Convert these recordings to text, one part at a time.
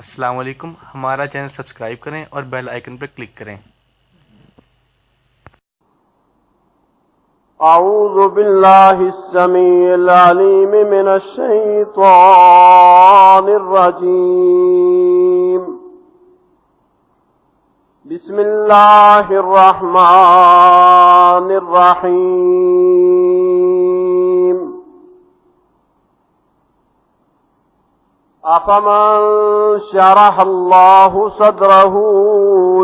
السلام علیکم، ہمارا چینل سبسکرائب کریں اور بیل آئیکن پر کلک کریں۔ اعوذ باللہ السمیع العلیم من الشیطان الرجیم، بسم اللہ الرحمن الرحیم۔ افمن شرح اللہ صدرہ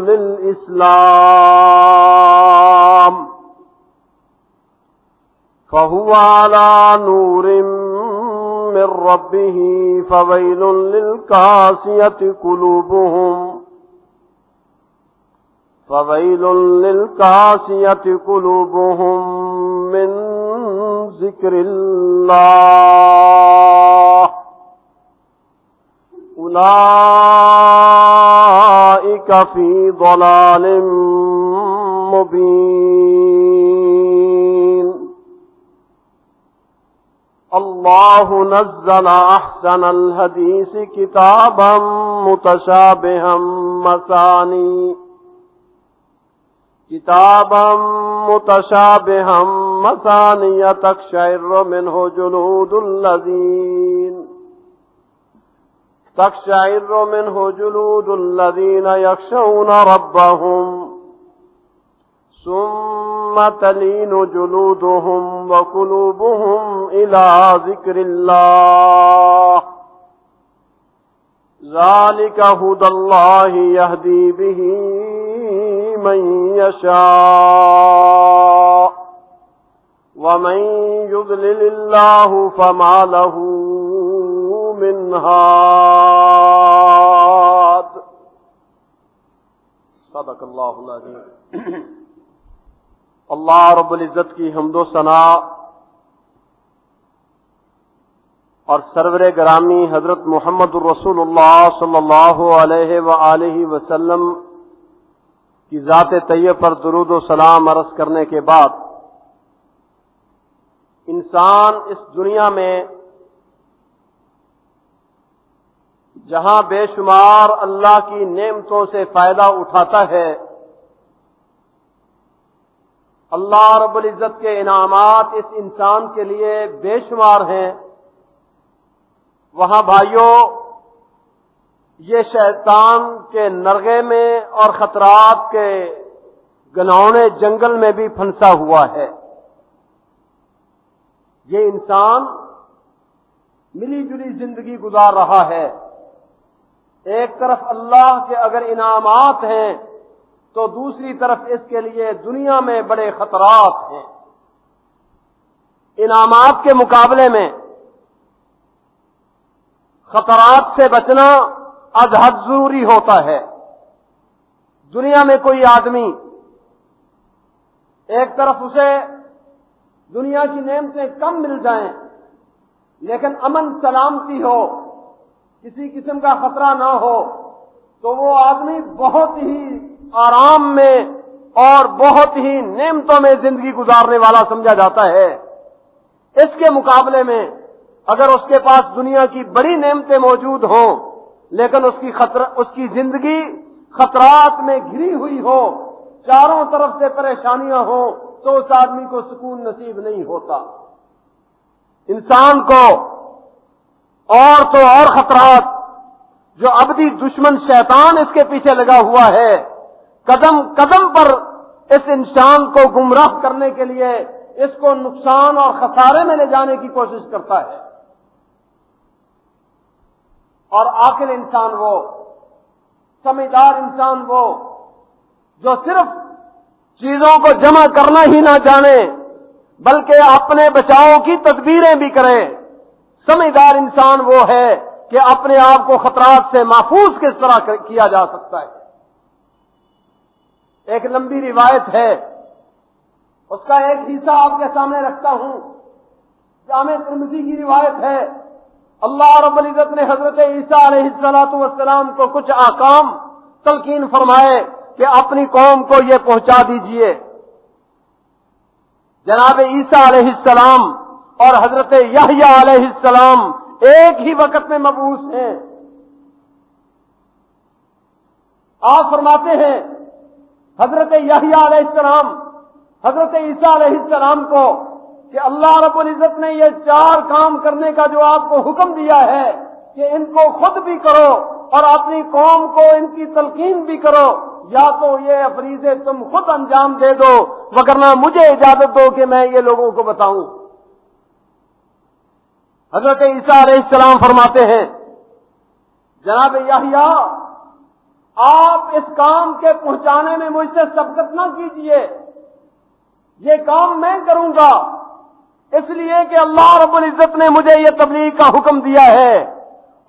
للاسلام فهو على نور من ربه فويل للقاسية قلوبهم من ذكر الله أولئك في ضلال مبين۔ اللہ نزل احسن الحدیث کتابا متشابہا مثانی تقشعر منہ جلود الذین یخشون ربهم ثم تلين جلودهم وقلوبهم إلى ذكر الله ذلك هدى الله يهدي به من يشاء ومن يضلل الله فما له من هاد۔ صدق اللہ العظیم۔ اللہ رب العزت کی حمد و ثنا اور سرور گرامی حضرت محمد الرسول اللہ صلی اللہ علیہ وآلہ وسلم کی ذات طیب پر درود و سلام عرض کرنے کے بعد، انسان اس دنیا میں جہاں بے شمار اللہ کی نعمتوں سے فائدہ اٹھاتا ہے، اللہ رب العزت کے انعامات اس انسان کے لیے بے شمار ہیں، وہاں بھائیوں یہ شیطان کے نرغے میں اور خطرات کے گناؤنے جنگل میں بھی پھنسا ہوا ہے۔ یہ انسان ملی جلی زندگی گزار رہا ہے، ایک طرف اللہ کے اگر انعامات ہیں تو دوسری طرف اس کے لیے دنیا میں بڑے خطرات ہیں۔ انعامات کے مقابلے میں خطرات سے بچنا از حد ضروری ہوتا ہے۔ دنیا میں کوئی آدمی ایک طرف اسے دنیا کی نعمتیں کم مل جائیں لیکن امن سلامتی ہو، کسی قسم کا خطرہ نہ ہو، تو وہ آدمی بہت ہی آرام میں اور بہت ہی نعمتوں میں زندگی گزارنے والا سمجھا جاتا ہے۔ اس کے مقابلے میں اگر اس کے پاس دنیا کی بڑی نعمتیں موجود ہوں لیکن اس کی زندگی خطرات میں گھری ہوئی ہو، چاروں طرف سے پریشانیاں ہوں، تو اس آدمی کو سکون نصیب نہیں ہوتا۔ انسان کو اور تو اور خطرات جو ابدی دشمن شیطان اس کے پیچھے لگا ہوا ہے، قدم قدم پر اس انسان کو گمراہ کرنے کے لیے اس کو نقصان اور خسارے میں لے جانے کی کوشش کرتا ہے۔ اور آخر انسان وہ سمجھدار انسان وہ جو صرف چیزوں کو جمع کرنا ہی نہ جانے بلکہ اپنے بچاؤ کی تدبیریں بھی کرے۔ سمجھدار انسان وہ ہے کہ اپنے آپ کو خطرات سے محفوظ کس طرح کیا جا سکتا ہے۔ ایک لمبی روایت ہے، اس کا ایک حصہ آپ کے سامنے رکھتا ہوں۔ جامع ترمذی کی روایت ہے، اللہ رب العزت نے حضرت عیسیٰ علیہ السلام کو کچھ احکام تلقین فرمائے کہ اپنی قوم کو یہ پہنچا دیجئے۔ جناب عیسیٰ علیہ السلام اور حضرت یحییٰ علیہ السلام ایک ہی وقت میں مبعوث ہیں۔ آپ فرماتے ہیں حضرت یحییٰ علیہ السلام حضرت عیسیٰ علیہ السلام کو کہ اللہ رب العزت نے یہ 4 کام کرنے کا جو آپ کو حکم دیا ہے کہ ان کو خود بھی کرو اور اپنی قوم کو ان کی تلقین بھی کرو، یا تو یہ فریضے تم خود انجام دے دو وگرنہ مجھے اجازت دو کہ میں یہ لوگوں کو بتاؤں۔ حضرت عیسیٰ علیہ السلام فرماتے ہیں جناب یحییٰ آپ اس کام کے پہنچانے میں مجھ سے سبقت نہ کیجیے، یہ کام میں کروں گا، اس لیے کہ اللہ رب العزت نے مجھے یہ تبلیغ کا حکم دیا ہے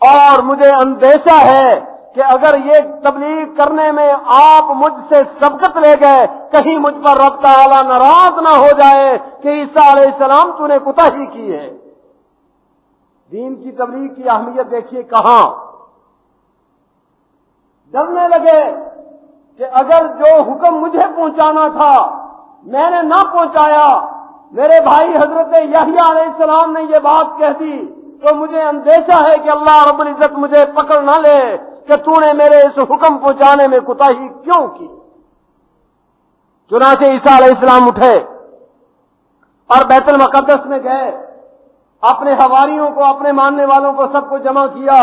اور مجھے اندیشہ ہے کہ اگر یہ تبلیغ کرنے میں آپ مجھ سے سبقت لے گئے کہیں مجھ پر رب تعالی ناراض نہ ہو جائے کہ عیسیٰ علیہ السلام تو نے کوتاہی کی ہے۔ دین کی تبلیغ کی اہمیت دیکھیے کہاں، ڈرنے لگے کہ اگر جو حکم مجھے پہنچانا تھا میں نے نہ پہنچایا، میرے بھائی حضرت یحییٰ علیہ السلام نے یہ بات کہہ دی تو مجھے اندیشہ ہے کہ اللہ رب العزت مجھے پکڑ نہ لے کہ تو نے میرے اس حکم پہنچانے میں کوتاہی کیوں کی۔ چنانچہ عیسیٰ علیہ السلام اٹھے اور بیت المقدس میں گئے، اپنے حواریوں کو اپنے ماننے والوں کو سب کو جمع کیا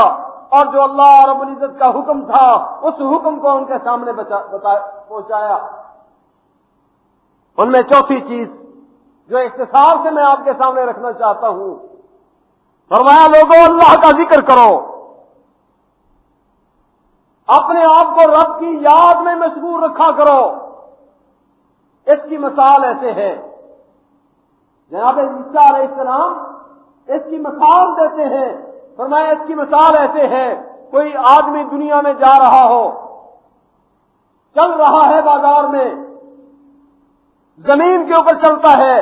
اور جو اللہ رب العزت کا حکم تھا اس حکم کو ان کے سامنے پہنچایا۔ ان میں چوتھی چیز جو اختصار سے میں آپ کے سامنے رکھنا چاہتا ہوں، فرمایا لوگوں اللہ کا ذکر کرو، اپنے آپ کو رب کی یاد میں مشغول رکھا کرو۔ اس کی مثال ایسے ہے، جناب عیسیٰ علیہ السلام اس کی مثال دیتے ہیں، فرمایا اس کی مثال ایسے ہے، کوئی آدمی دنیا میں جا رہا ہو، چل رہا ہے بازار میں، زمین کے اوپر چلتا ہے،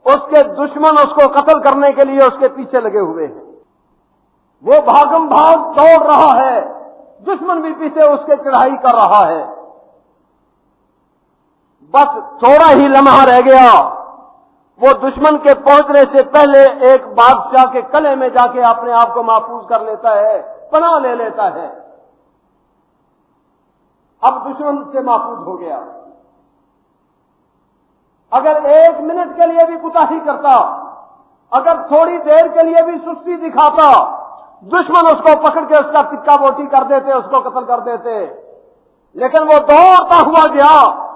اس کے دشمن اس کو قتل کرنے کے لیے اس کے پیچھے لگے ہوئے ہیں، وہ بھاگم بھاگ دوڑ رہا ہے، دشمن بھی پیچھے اس کے چڑھائی کر رہا ہے، بس تھوڑا ہی لمحہ رہ گیا، وہ دشمن کے پہنچنے سے پہلے ایک بادشاہ کے قلعے میں جا کے اپنے آپ کو محفوظ کر لیتا ہے، پناہ لے لیتا ہے، اب دشمن سے محفوظ ہو گیا۔ اگر 1 منٹ کے لیے بھی کوتاہی کرتا، اگر تھوڑی دیر کے لیے بھی سستی دکھاتا، دشمن اس کو پکڑ کے اس کا ٹکا بوٹی کر دیتے، اس کو قتل کر دیتے، لیکن وہ دوڑتا ہوا گیا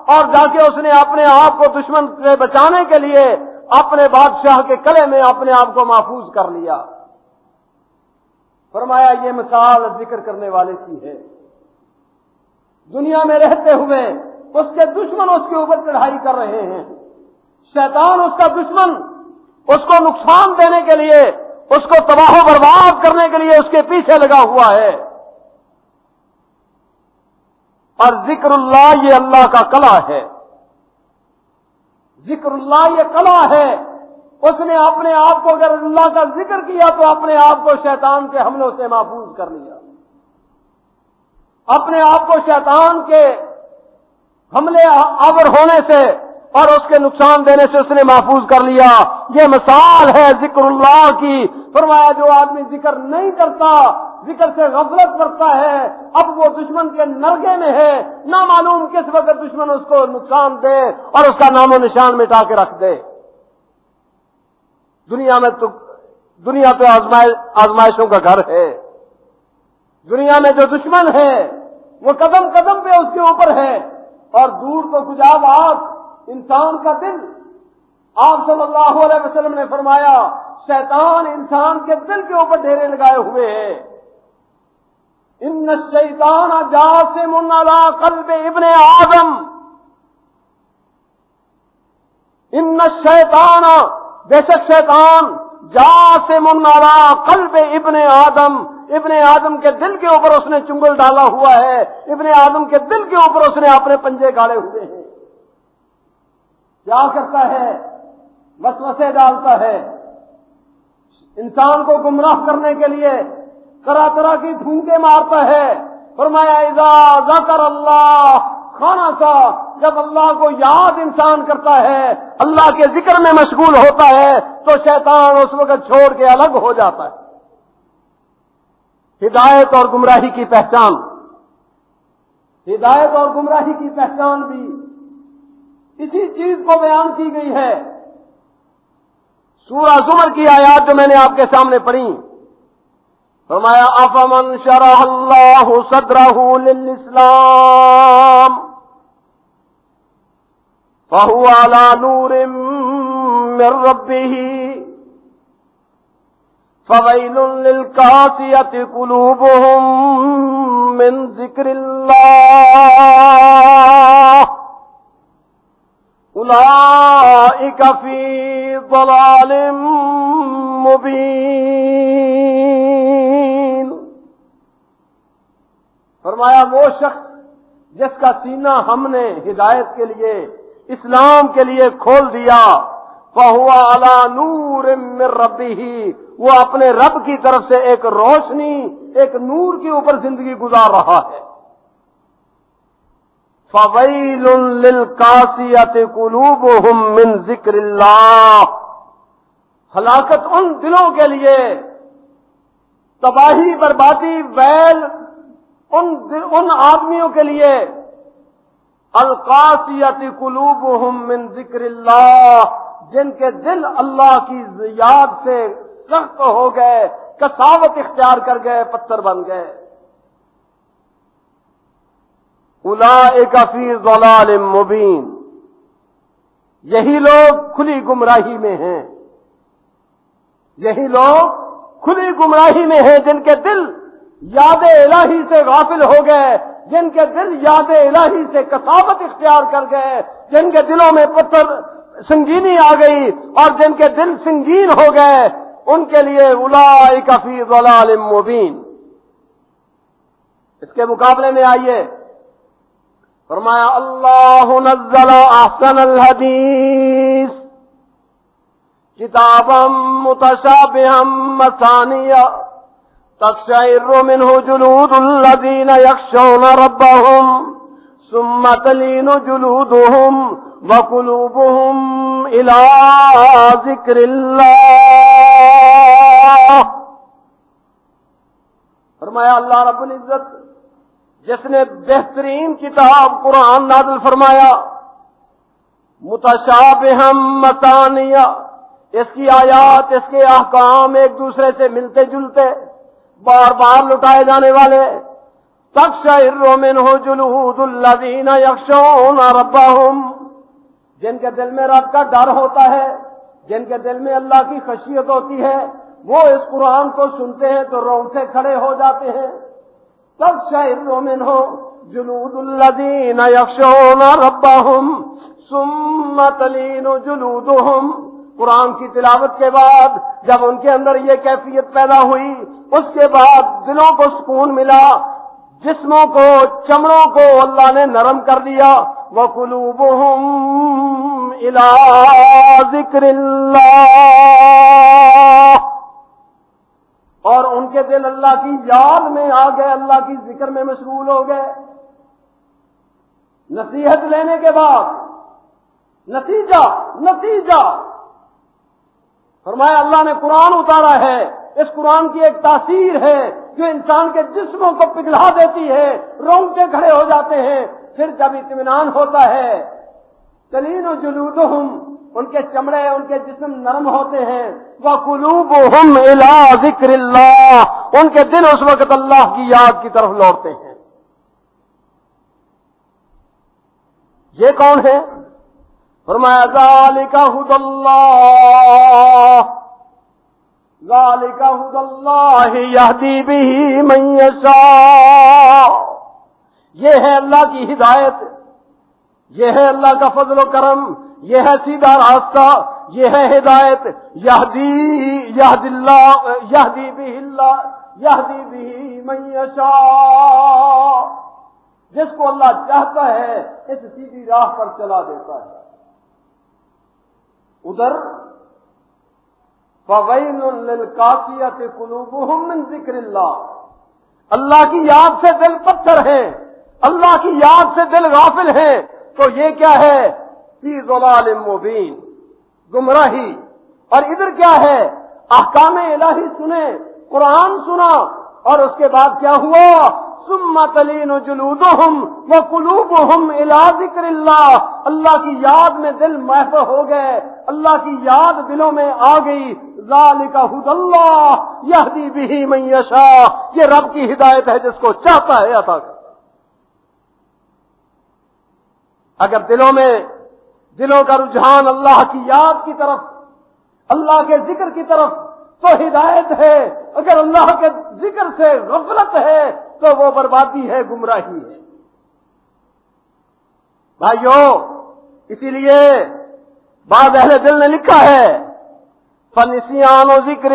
اور جا کے اس نے اپنے آپ کو دشمن سے بچانے کے لیے اپنے بادشاہ کے قلعے میں اپنے آپ کو محفوظ کر لیا۔ فرمایا یہ مثال ذکر کرنے والے کی ہے، دنیا میں رہتے ہوئے اس کے دشمن اس کے اوپر چڑھائی کر رہے ہیں، شیطان اس کا دشمن اس کو نقصان دینے کے لیے، اس کو تباہ و برباد کرنے کے لیے اس کے پیچھے لگا ہوا ہے، اور ذکر اللہ یہ اللہ کا کلا ہے، ذکر اللہ یہ کلا ہے۔ اس نے اپنے آپ کو اگر اللہ کا ذکر کیا تو اپنے آپ کو شیطان کے حملوں سے محفوظ کر لیا، اپنے آپ کو شیطان کے حملے آور ہونے سے اور اس کے نقصان دینے سے اس نے محفوظ کر لیا۔ یہ مثال ہے ذکر اللہ کی۔ فرمایا جو آدمی ذکر نہیں کرتا، ذکر سے غفلت کرتا ہے، اب وہ دشمن کے نرگے میں ہے، نہ معلوم کس وقت دشمن اس کو نقصان دے اور اس کا نام و نشان مٹا کے رکھ دے۔ دنیا تو آزمائشوں کا گھر ہے، دنیا میں جو دشمن ہے وہ قدم قدم پہ اس کے اوپر ہے، اور دور تو کجا بات انسان کا دل۔ آپ صلی اللہ علیہ وسلم نے فرمایا شیطان انسان کے دل کے اوپر ڈیرے لگائے ہوئے ہے۔ ان الشیطان جاسم علی قلب ابن آدم، ان الشیطان بے شک شیطان جاسم علی قلب ابن آدم، ابن آدم کے دل کے اوپر اس نے چنگل ڈالا ہوا ہے، ابن آدم کے دل کے اوپر اس نے اپنے پنجے گاڑے ہوئے ہیں۔ کیا کرتا ہے؟ وسوسے ڈالتا ہے، انسان کو گمراہ کرنے کے لیے طرح طرح کی پھونکے مارتا ہے۔ فرمایا اذا ذکر اللہ کھانا سا، جب اللہ کو یاد انسان کرتا ہے، اللہ کے ذکر میں مشغول ہوتا ہے تو شیطان اس وقت چھوڑ کے الگ ہو جاتا ہے۔ ہدایت اور گمراہی کی پہچان، ہدایت اور گمراہی کی پہچان بھی اسی چیز کو بیان کی گئی ہے۔ سورہ زمر کی آیات جو میں نے آپ کے سامنے پڑھی، فرمایا افمن شرح اللہ صدرہ للاسلام فہو علی نور من ربہ فویل للقاسیۃ قلوبہم من ذکر اللہ اولئک فی ضلال مبین۔ فرمایا وہ شخص جس کا سینہ ہم نے ہدایت کے لیے، اسلام کے لیے کھول دیا، فَهُوَ عَلَى نُورٍ مِّن رَبِّهِ، وہ اپنے رب کی طرف سے ایک روشنی، ایک نور کے اوپر زندگی گزار رہا ہے۔ فَوَيْلٌ لِّلْقَاسِيَةِ قُلُوبُهُم مِّن ذِكْرِ اللَّهِ، ہلاکت ان دلوں کے لیے، تباہی بربادی ویل ان آدمیوں کے لیے، القاسیۃ قلوبہم من ذکر اللہ، جن کے دل اللہ کی یاد سے سخت ہو گئے، کساوت اختیار کر گئے، پتھر بن گئے۔ اولئک فی ضلال مبین، یہی لوگ کھلی گمراہی میں ہیں، یہی لوگ کھلی گمراہی میں ہیں جن کے دل یاد الہی سے غافل ہو گئے، جن کے دل یاد الہی سے کساوت اختیار کر گئے، جن کے دلوں میں پتھر سنگینی آ گئی اور جن کے دل سنگین ہو گئے، ان کے لیے اولئک فی ضلال مبین۔ اس کے مقابلے میں آئیے، فرمایا اللہ نزل احسن الحدیث کتابا متشابہا مثانیہ تقشعر منہ جلود الذین یخشون ربهم ثم تلین جلودهم وقلوبهم الی ذکر اللہ۔ فرمایا اللہ رب العزت جس نے بہترین کتاب قرآن نازل فرمایا، متشابہا مثانیہ، اس کی آیات، اس کے احکام ایک دوسرے سے ملتے جلتے، بار بار لٹائے جانے والے، تقشعر منہ جلود الذین یخشون ربہم، جن کے دل میں رب کا ڈر ہوتا ہے، جن کے دل میں اللہ کی خشیت ہوتی ہے، وہ اس قرآن کو سنتے ہیں تو رونگٹے کھڑے ہو جاتے ہیں۔ تقشعر منہ جلود الذین یخشون ربہم ثم تلین جلودہم، قرآن کی تلاوت کے بعد جب ان کے اندر یہ کیفیت پیدا ہوئی، اس کے بعد دلوں کو سکون ملا، جسموں کو، چمڑوں کو اللہ نے نرم کر دیا۔ وَقُلُوبُهُمْ إِلَىٰ ذِكْرِ اللَّهِ، اور ان کے دل اللہ کی یاد میں آ گئے، اللہ کی ذکر میں مشغول ہو گئے۔ نصیحت لینے کے بعد نتیجہ فرمایا اللہ نے قرآن اتارا ہے، اس قرآن کی ایک تاثیر ہے جو انسان کے جسموں کو پگھلا دیتی ہے، رونگٹے کھڑے ہو جاتے ہیں۔ پھر جب اطمینان ہوتا ہے، تلین جلودہم، ان کے چمڑے، ان کے جسم نرم ہوتے ہیں، وقلوبہم الی ذکر اللہ، ان کے دل اس وقت اللہ کی یاد کی طرف لوٹتے ہیں۔ یہ کون ہے؟ فرمایا ذالک ھدی اللہ، ذالک ھدی اللہ یہدی بہ من یشاء، یہ ہے اللہ کی ہدایت، یہ ہے اللہ کا فضل و کرم، یہ ہے سیدھا راستہ، یہ ہے ہدایت۔ یہدی بہ من یشاء، جس کو اللہ چاہتا ہے اس سیدھی راہ پر چلا دیتا ہے۔ ادھر فَوَيْلٌ لِّلْقَاسِيَةِ قُلُوبُهُم مِّن ذِكْرِ اللَّهِ، اللہ کی یاد سے دل پتھر ہیں، اللہ کی یاد سے دل غافل ہیں، تو یہ کیا ہے؟ فی ضلال مبین، گمراہی۔ اور ادھر کیا ہے؟ احکام الہی سنے، قرآن سنا، اور اس کے بعد کیا ہوا؟ ثم تلین جلودہم وقلوبہم الی ذکر اللہ، اللہ کی یاد میں دل محو ہو گئے، اللہ کی یاد دلوں میں آ گئی۔ ذالک ھدی اللہ یہدی بہ من یشاء، یہ رب کی ہدایت ہے جس کو چاہتا ہے عطا کرتا ہے۔ اگر دلوں کا رجحان اللہ کی یاد کی طرف، اللہ کے ذکر کی طرف، تو ہدایت ہے۔ اگر اللہ کے ذکر سے غفلت ہے تو وہ بربادی ہے، گمراہی ہے۔ بھائیو، اسی لیے بعض اہل دل نے لکھا ہے فَنِسْيَانُ ذِكْرِ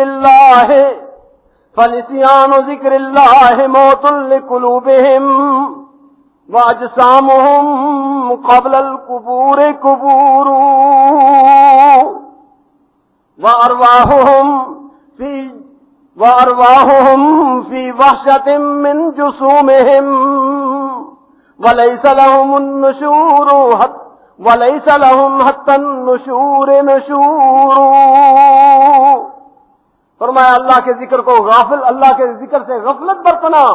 اللَّهِ مَوْتٌ لِقُلُوبِهِمْ وَأَجْسَامُهُمْ قَبْلَ الْقُبُورِ قُبُورٌ وَأَرْوَاحُهُمْ فِي وَحْشَةٍ مِّن جُسُومِهِمْ وَلَيْسَ لَهُمْ حَتَّى النُّشُورِ نُشُورٌ۔ فرمایا اللہ کے ذکر کو اللہ کے ذکر سے غفلت برتنا،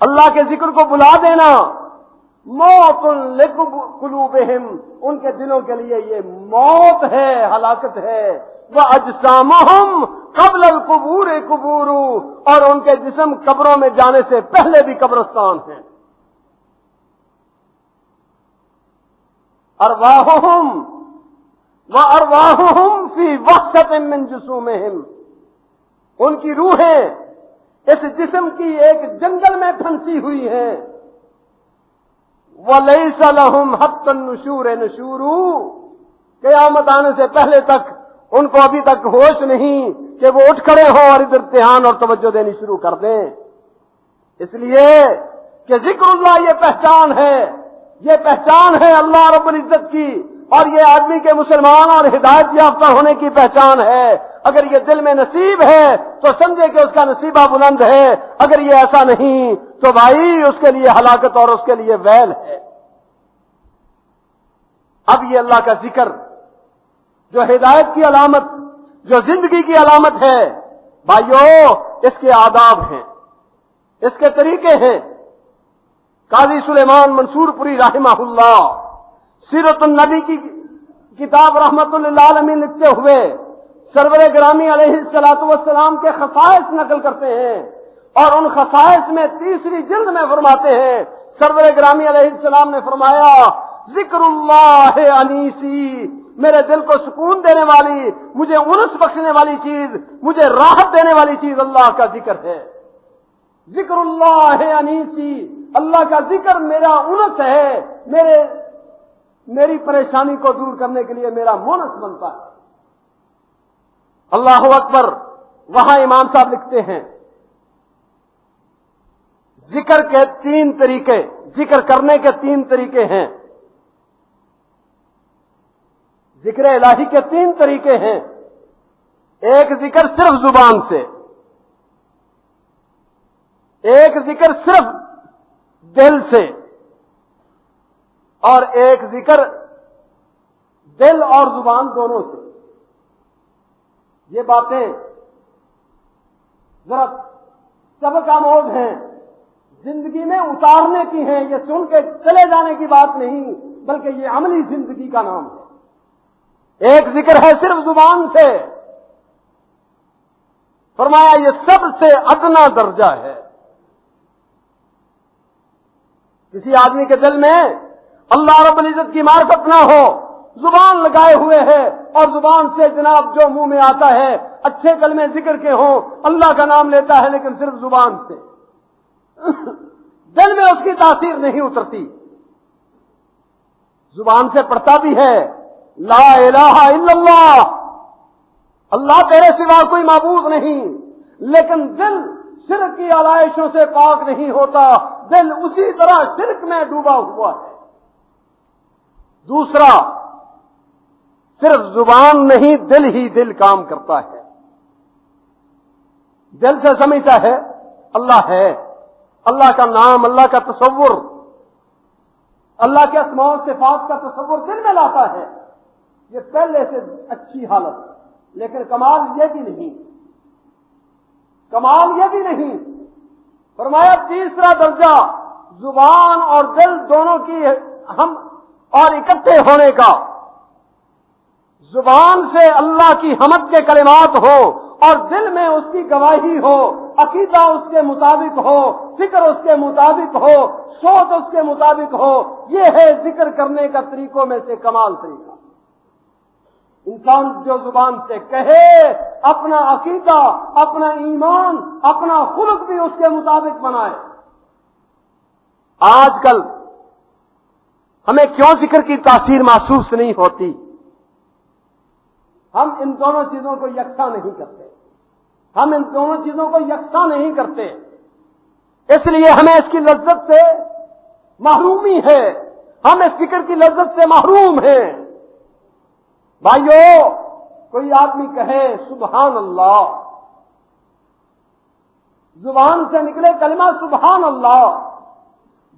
اللہ کے ذکر کو بلا دینا، موت لقلوبہم، ان کے دلوں کے لیے یہ موت ہے، ہلاکت ہے۔ وَأَجْسَامُهُمْ قَبْلَ الْقُبُورِ قُبُورٌ، اور ان کے جسم قبروں میں جانے سے پہلے بھی قبرستان ہیں۔ وَأَرْوَاحُهُمْ فِي وَحْشَةٍ مِّن جُسُومِهِمْ، ان کی روحیں اس جسم کی ایک جنگل میں پھنسی ہوئی ہیں۔ وَلَيْسَ لَهُمْ حَتَّى النُّشُورِ نُشُورٌ، قیامت آنے سے پہلے تک ان کو ابھی تک ہوش نہیں کہ وہ اٹھ کھڑے ہوں اور ادھر دھیان اور توجہ دینی شروع کر دیں۔ اس لیے کہ ذکر اللہ یہ پہچان ہے اللہ رب العزت کی، اور یہ آدمی کے مسلمان اور ہدایت یافتہ ہونے کی پہچان ہے۔ اگر یہ دل میں نصیب ہے تو سمجھے کہ اس کا نصیبہ بلند ہے، اگر یہ ایسا نہیں تو بھائی اس کے لیے ہلاکت اور اس کے لیے ویل ہے۔ اب یہ اللہ کا ذکر جو ہدایت کی علامت، جو زندگی کی علامت ہے، بھائیو اس کے آداب ہیں، اس کے طریقے ہیں۔ قاضی سلیمان منصور پوری رحمہ اللہ سیرت النبی کی کتاب رحمت للعالمین لکھتے ہوئے سرور گرامی علیہ الصلوۃ والسلام کے خصائص نقل کرتے ہیں، اور ان خصائص میں تیسری جلد میں فرماتے ہیں، سرور گرامی علیہ السلام نے فرمایا ذکر اللہ انیسی، میرے دل کو سکون دینے والی، مجھے انس بخشنے والی چیز، مجھے راحت دینے والی چیز اللہ کا ذکر ہے۔ ذکر اللہ انیسی، اللہ کا ذکر میرا انس ہے، میری پریشانی کو دور کرنے کے لیے میرا مونس بنتا ہے۔ اللہ اکبر۔ وہاں امام صاحب لکھتے ہیں ذکر کے 3 طریقے، ذکر کرنے کے 3 طریقے ہیں، ذکر الہی کے 3 طریقے ہیں۔ ایک ذکر صرف زبان سے، ایک ذکر صرف دل سے، اور ایک ذکر دل اور زبان دونوں سے۔ یہ باتیں ذرا سبق آموز ہیں، زندگی میں اتارنے کی ہیں، یہ سن کے چلے جانے کی بات نہیں، بلکہ یہ عملی زندگی کا نام ہے۔ ایک ذکر ہے صرف زبان سے، فرمایا یہ سب سے ادنا درجہ ہے۔ کسی آدمی کے دل میں اللہ رب العزت کی معرفت نہ ہو، زبان لگائے ہوئے ہے اور زبان سے جناب جو منہ میں آتا ہے اچھے کلمے ذکر کے ہوں، اللہ کا نام لیتا ہے لیکن صرف زبان سے، دل میں اس کی تاثیر نہیں اترتی۔ زبان سے پڑھتا بھی ہے لا الہ الا اللہ، اللہ تیرے سوا کوئی معبود نہیں، لیکن دل شرک کی علائشوں سے پاک نہیں ہوتا، دل اسی طرح شرک میں ڈوبا ہوا ہے۔ دوسرا، صرف زبان نہیں دل ہی دل کام کرتا ہے، دل سے سمجھتا ہے اللہ ہے، اللہ کا نام، اللہ کا تصور، اللہ کے اسماء و صفات کا تصور دل میں لاتا ہے، یہ پہلے سے اچھی حالت ہے۔ لیکن کمال یہ بھی نہیں فرمایا تیسرا درجہ زبان اور دل دونوں کی ہم اور اکٹھے ہونے کا، زبان سے اللہ کی حمد کے کلمات ہو اور دل میں اس کی گواہی ہو، عقیدہ اس کے مطابق ہو، فکر اس کے مطابق ہو، سوچ اس کے مطابق ہو، یہ ہے ذکر کرنے کا طریقوں میں سے کمال طریقہ۔ انسان جو زبان سے کہے، اپنا عقیدہ، اپنا ایمان، اپنا خلق بھی اس کے مطابق بنائے۔ آج کل ہمیں کیوں ذکر کی تاثیر محسوس نہیں ہوتی؟ ہم ان دونوں چیزوں کو یکساں نہیں کرتے، ہم ان دونوں چیزوں کو یکساں نہیں کرتے، اس لیے ہمیں اس کی لذت سے محرومی ہے، ہم اس ذکر کی لذت سے محروم ہیں۔ بھائیو، کوئی آدمی کہے سبحان اللہ، زبان سے نکلے کلمہ سبحان اللہ،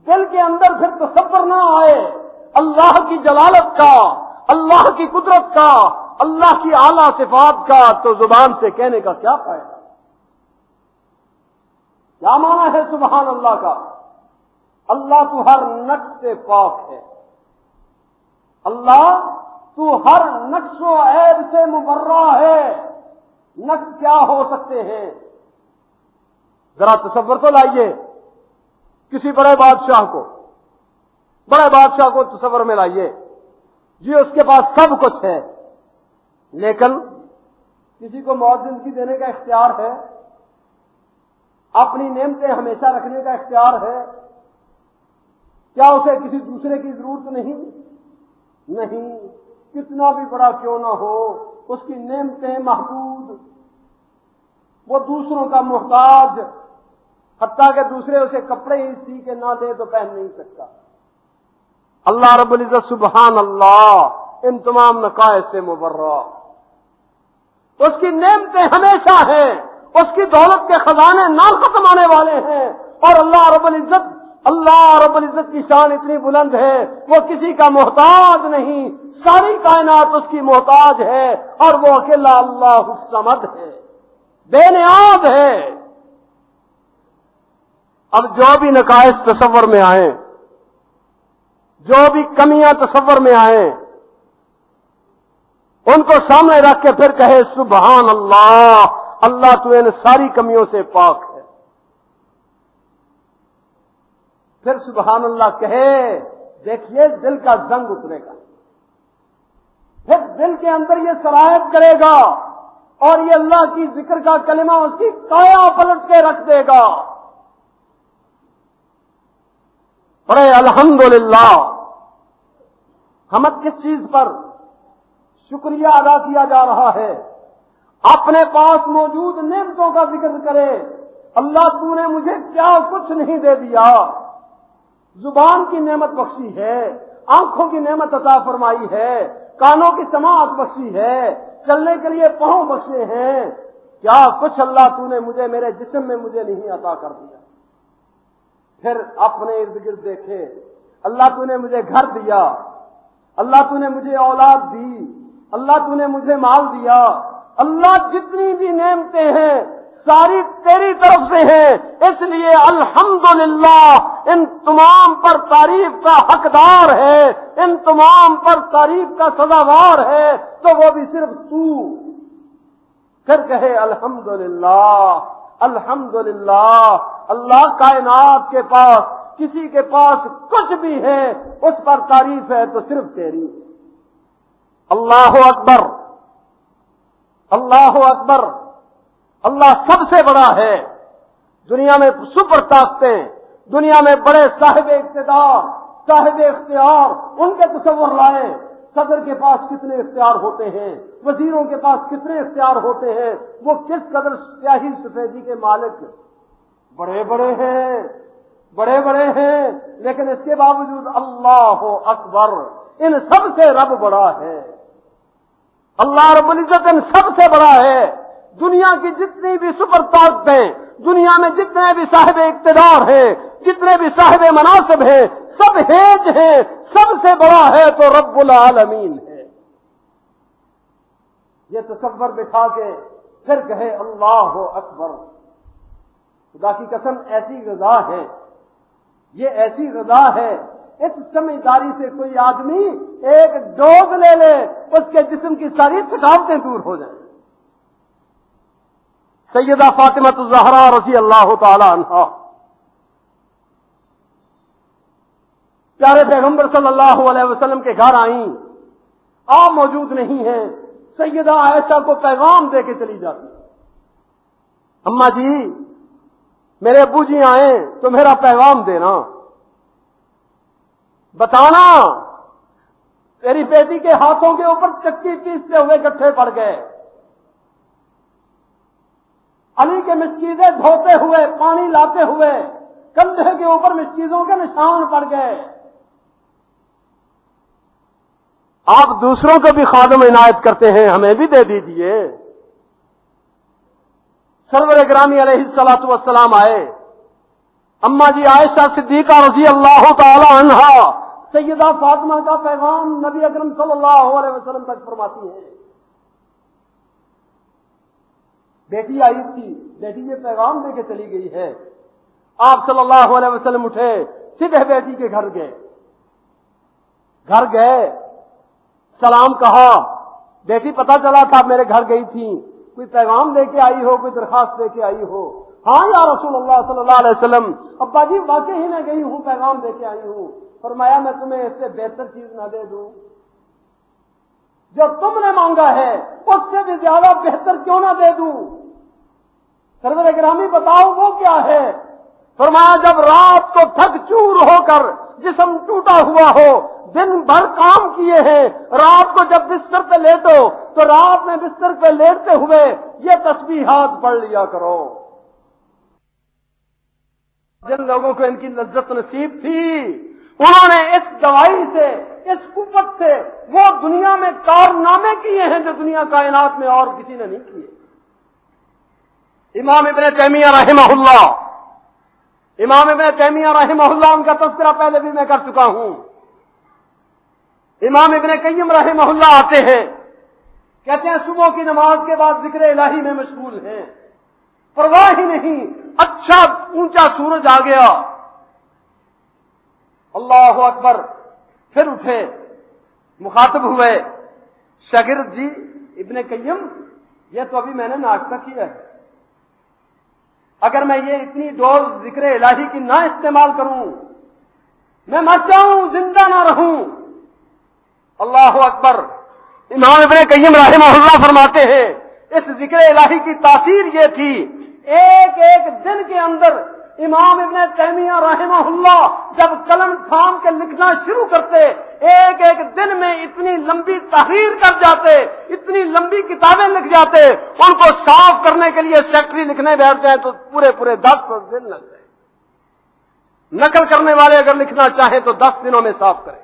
دل کے اندر پھر تصور نہ آئے اللہ کی جلالت کا، اللہ کی قدرت کا، اللہ کی اعلیٰ صفات کا، تو زبان سے کہنے کا کیا فائدہ؟ کیا معنی ہے سبحان اللہ کا؟ اللہ تو ہر نقص سے پاک ہے، اللہ تو ہر نقص و عیب سے مبرہ ہے۔ نقص کیا ہو سکتے ہیں؟ ذرا تصور تو لائیے، کسی بڑے بادشاہ کو تصور میں لائیے، جی اس کے پاس سب کچھ ہے، لیکن کسی کو موت زندگی دینے کا اختیار ہے، اپنی نعمتیں ہمیشہ رکھنے کا اختیار ہے، کیا اسے کسی دوسرے کی ضرورت نہیں؟ کتنا بھی بڑا کیوں نہ ہو، اس کی نعمتیں محدود، وہ دوسروں کا محتاج، حتیٰ کہ دوسرے اسے کپڑے ہی سی کے نہ دے تو پہن نہیں سکتا۔ اللہ رب العزت سبحان اللہ ان تمام نقائص سے مبرہ، اس کی نعمتیں ہمیشہ ہیں، اس کی دولت کے خزانے نہ ختم ہونے والے ہیں، اور اللہ رب العزت کی شان اتنی بلند ہے، وہ کسی کا محتاج نہیں، ساری کائنات اس کی محتاج ہے، اور وہ اکیلا اللہ الصمد ہے، بے نیاز ہے۔ اب جو بھی نقائص تصور میں آئیں، جو بھی کمیاں تصور میں آئیں، ان کو سامنے رکھ کے پھر کہے سبحان اللہ، اللہ تو ان ساری کمیوں سے پاک ہے۔ پھر سبحان اللہ کہے، دیکھیے دل کا زنگ اترے گا، پھر دل کے اندر یہ صلاحیت کرے گا، اور یہ اللہ کی ذکر کا کلمہ اس کی کایا پلٹ کے رکھ دے گا۔ ارے الحمدللہ، حمد کس چیز پر؟ شکریہ ادا کیا جا رہا ہے، اپنے پاس موجود نعمتوں کا ذکر کرے، اللہ تو نے مجھے کیا کچھ نہیں دے دیا، زبان کی نعمت بخشی ہے، آنکھوں کی نعمت عطا فرمائی ہے، کانوں کی سماعت بخشی ہے، چلنے کے لیے پاؤں بخشے ہیں، کیا کچھ اللہ تو نے مجھے میرے جسم میں مجھے نہیں عطا کر دیا۔ پھر اپنے ارد گرد دیکھے، اللہ تو نے مجھے گھر دیا، اللہ تو نے مجھے اولاد دی، اللہ تو نے مجھے مال دیا، اللہ جتنی بھی نعمتیں ہیں ساری تیری طرف سے ہیں، اس لیے الحمدللہ ان تمام پر تعریف کا حقدار ہے، ان تمام پر تعریف کا سزاوار ہے، تو وہ بھی صرف تو۔ پھر کہے الحمدللہ، الحمدللہ، اللہ کائنات کے پاس کسی کے پاس کچھ بھی ہے اس پر تعریف ہے تو صرف تیری۔ اللہ اکبر، اللہ اکبر، اللہ سب سے بڑا ہے۔ دنیا میں سپر طاقتیں، دنیا میں بڑے صاحب اقتدار، صاحب اختیار، ان کے تصور لائیں، صدر کے پاس کتنے اختیار ہوتے ہیں، وزیروں کے پاس کتنے اختیار ہوتے ہیں، وہ کس قدر سیاہی سفیدی کے مالک بڑے بڑے ہیں، بڑے بڑے ہیں، لیکن اس کے باوجود اللہ اکبر، ان سب سے رب بڑا ہے۔ اللہ رب العزت ان سب سے بڑا ہے۔ دنیا کی جتنی بھی سپر طاقتیں، دنیا میں جتنے بھی صاحب اقتدار ہیں، جتنے بھی صاحب مناصب ہیں، سب ہیج ہیں، سب سے بڑا ہے تو رب العالمین ہے۔ یہ تصور بٹھا کے پھر کہے اللہ اکبر، خدا کی قسم ایسی غذا ہے، یہ ایسی غذا ہے، اس سمجھداری سے کوئی آدمی ایک ڈوز لے لے اس کے جسم کی ساری تھکاوٹیں دور ہو جائیں۔ سیدہ فاطمہ الزہرا رضی اللہ تعالی عنہا پیارے پیغمبر صلی اللہ علیہ وسلم کے گھر آئیں، آپ موجود نہیں ہیں، سیدہ عائشہ کو پیغام دے کے چلی جاتی، اماں جی میرے ابو جی آئیں تو میرا پیغام دینا، بتانا تیری بیٹی کے ہاتھوں کے اوپر چکی پیستے ہوئے گٹھے پڑ گئے، علی کے مشکیزیں دھوتے ہوئے، پانی لاتے ہوئے کندھے کے اوپر مشکیزوں کے نشان پڑ گئے۔ آپ دوسروں کو بھی خادم عنایت کرتے ہیں، ہمیں بھی دے دیجئے۔ سرور گرامی علیہ الصلوۃ والسلام آئے، اماں جی عائشہ صدیقہ رضی اللہ تعالی عنہا سیدہ فاطمہ کا پیغام نبی اکرم صلی اللہ علیہ وسلم تک فرماتی ہیں۔ بیٹی آئی تھی، بیٹی یہ پیغام دے کے چلی گئی ہے۔ آپ صلی اللہ علیہ وسلم اٹھے، سیدھے بیٹی کے گھر گئے، سلام کہا، بیٹی پتہ چلا تھا میرے گھر گئی تھی، کوئی پیغام دے کے آئی ہو، کوئی درخواست دے کے آئی ہو؟ ہاں یا رسول اللہ صلی اللہ علیہ وسلم، ابا جی واقعی ہی میں گئی ہوں، پیغام دے کے آئی ہوں۔ فرمایا میں تمہیں اس سے بہتر چیز نہ دے دوں؟ جو تم نے مانگا ہے اس سے بھی زیادہ بہتر کیوں نہ دے دوں؟ سرور گرامی بتاؤ وہ کیا ہے؟ فرمایا جب رات کو تھک چور ہو کر جسم ٹوٹا ہوا ہو، دن بھر کام کیے ہیں، رات کو جب بستر پہ لیٹو تو رات میں بستر پہ لیٹتے ہوئے یہ تسبیحات پڑھ لیا کرو۔ جن لوگوں کو ان کی لذت نصیب تھی انہوں نے اس دوائی سے، اس قوت سے وہ دنیا میں کارنامے کیے ہیں جو دنیا کائنات میں اور کسی نے نہیں کیے۔ امام ابن تیمیہ رحمہ اللہ ان کا تذکرہ پہلے بھی میں کر چکا ہوں۔ امام ابن قیم رحمہ اللہ آتے ہیں، کہتے ہیں صبح کی نماز کے بعد ذکر الہی میں مشغول ہیں، پرواہ ہی نہیں، اچھا اونچا سورج آ گیا، اللہ اکبر، پھر اٹھے، مخاطب ہوئے، شاگرد جی ابن قیم یہ تو ابھی میں نے ناشتہ کیا ہے، اگر میں یہ اتنی ڈوز ذکر الہی کی نہ استعمال کروں میں مر جاؤں، زندہ نہ رہوں۔ اللہ اکبر۔ امام ابن قیم رحمہ اللہ فرماتے ہیں اس ذکر الہی کی تاثیر یہ تھی، ایک ایک دن کے اندر امام ابن تیمیہ رحمہ اللہ جب قلم تھام کے لکھنا شروع کرتے، ایک ایک دن میں اتنی لمبی تحریر کر جاتے، اتنی لمبی کتابیں لکھ جاتے، ان کو صاف کرنے کے لیے سیکٹری لکھنے بیٹھ جائیں تو پورے 10 دن لگ جائیں۔ نقل کرنے والے اگر لکھنا چاہیں تو 10 دنوں میں صاف کریں،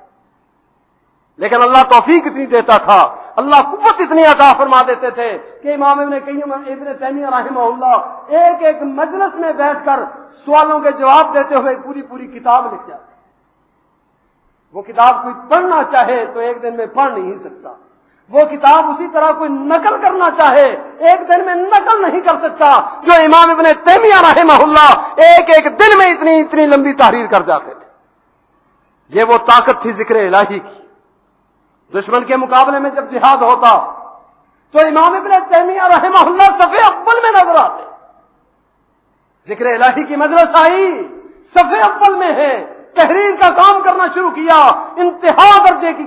لیکن اللہ توفیق اتنی دیتا تھا، اللہ قوت اتنی عطا فرما دیتے تھے کہ امام ابن قیم ابن تیمیہ رحمہ اللہ ایک ایک مجلس میں بیٹھ کر سوالوں کے جواب دیتے ہوئے پوری کتاب لکھ جاتے۔ وہ کتاب کوئی پڑھنا چاہے تو ایک دن میں پڑھ نہیں سکتا، وہ کتاب اسی طرح کوئی نقل کرنا چاہے ایک دن میں نقل نہیں کر سکتا جو امام ابن تیمیہ رحمہ اللہ ایک ایک دن میں اتنی لمبی تحریر کر جاتے تھے۔ یہ وہ طاقت تھی ذکر الہی کی۔ دشمن کے مقابلے میں جب جہاد ہوتا تو امام ابن تیمیہ رحمہ اللہ صفحے اول میں نظر آتے، ذکر الہی کی مجلس آئی، صفحے اول میں ہے، تحریر کا کام کرنا شروع کیا، انتہا درجے کی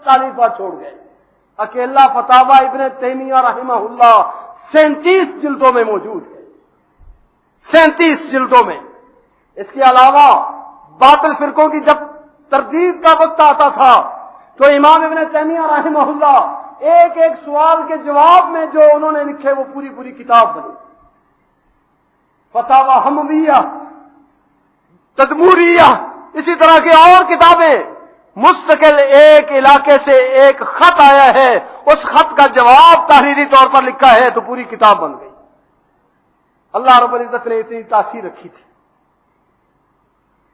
تالیفات چھوڑ گئے۔ اکیلا فتاوی ابن تیمیہ رحمہ اللہ 37 جلدوں میں موجود ہے، 37 جلدوں میں۔ اس کے علاوہ باطل فرقوں کی جب تردید کا وقت آتا تھا تو امام ابن تیمیہ رحمہ اللہ ایک ایک سوال کے جواب میں جو انہوں نے لکھے وہ پوری کتاب بنی۔ فتاوی حمویہ، تدموریہ، اسی طرح کی اور کتابیں، مستقل ایک علاقے سے ایک خط آیا ہے، اس خط کا جواب تحریری طور پر لکھا ہے تو پوری کتاب بن گئی۔ اللہ رب العزت نے اتنی تاثیر رکھی تھی۔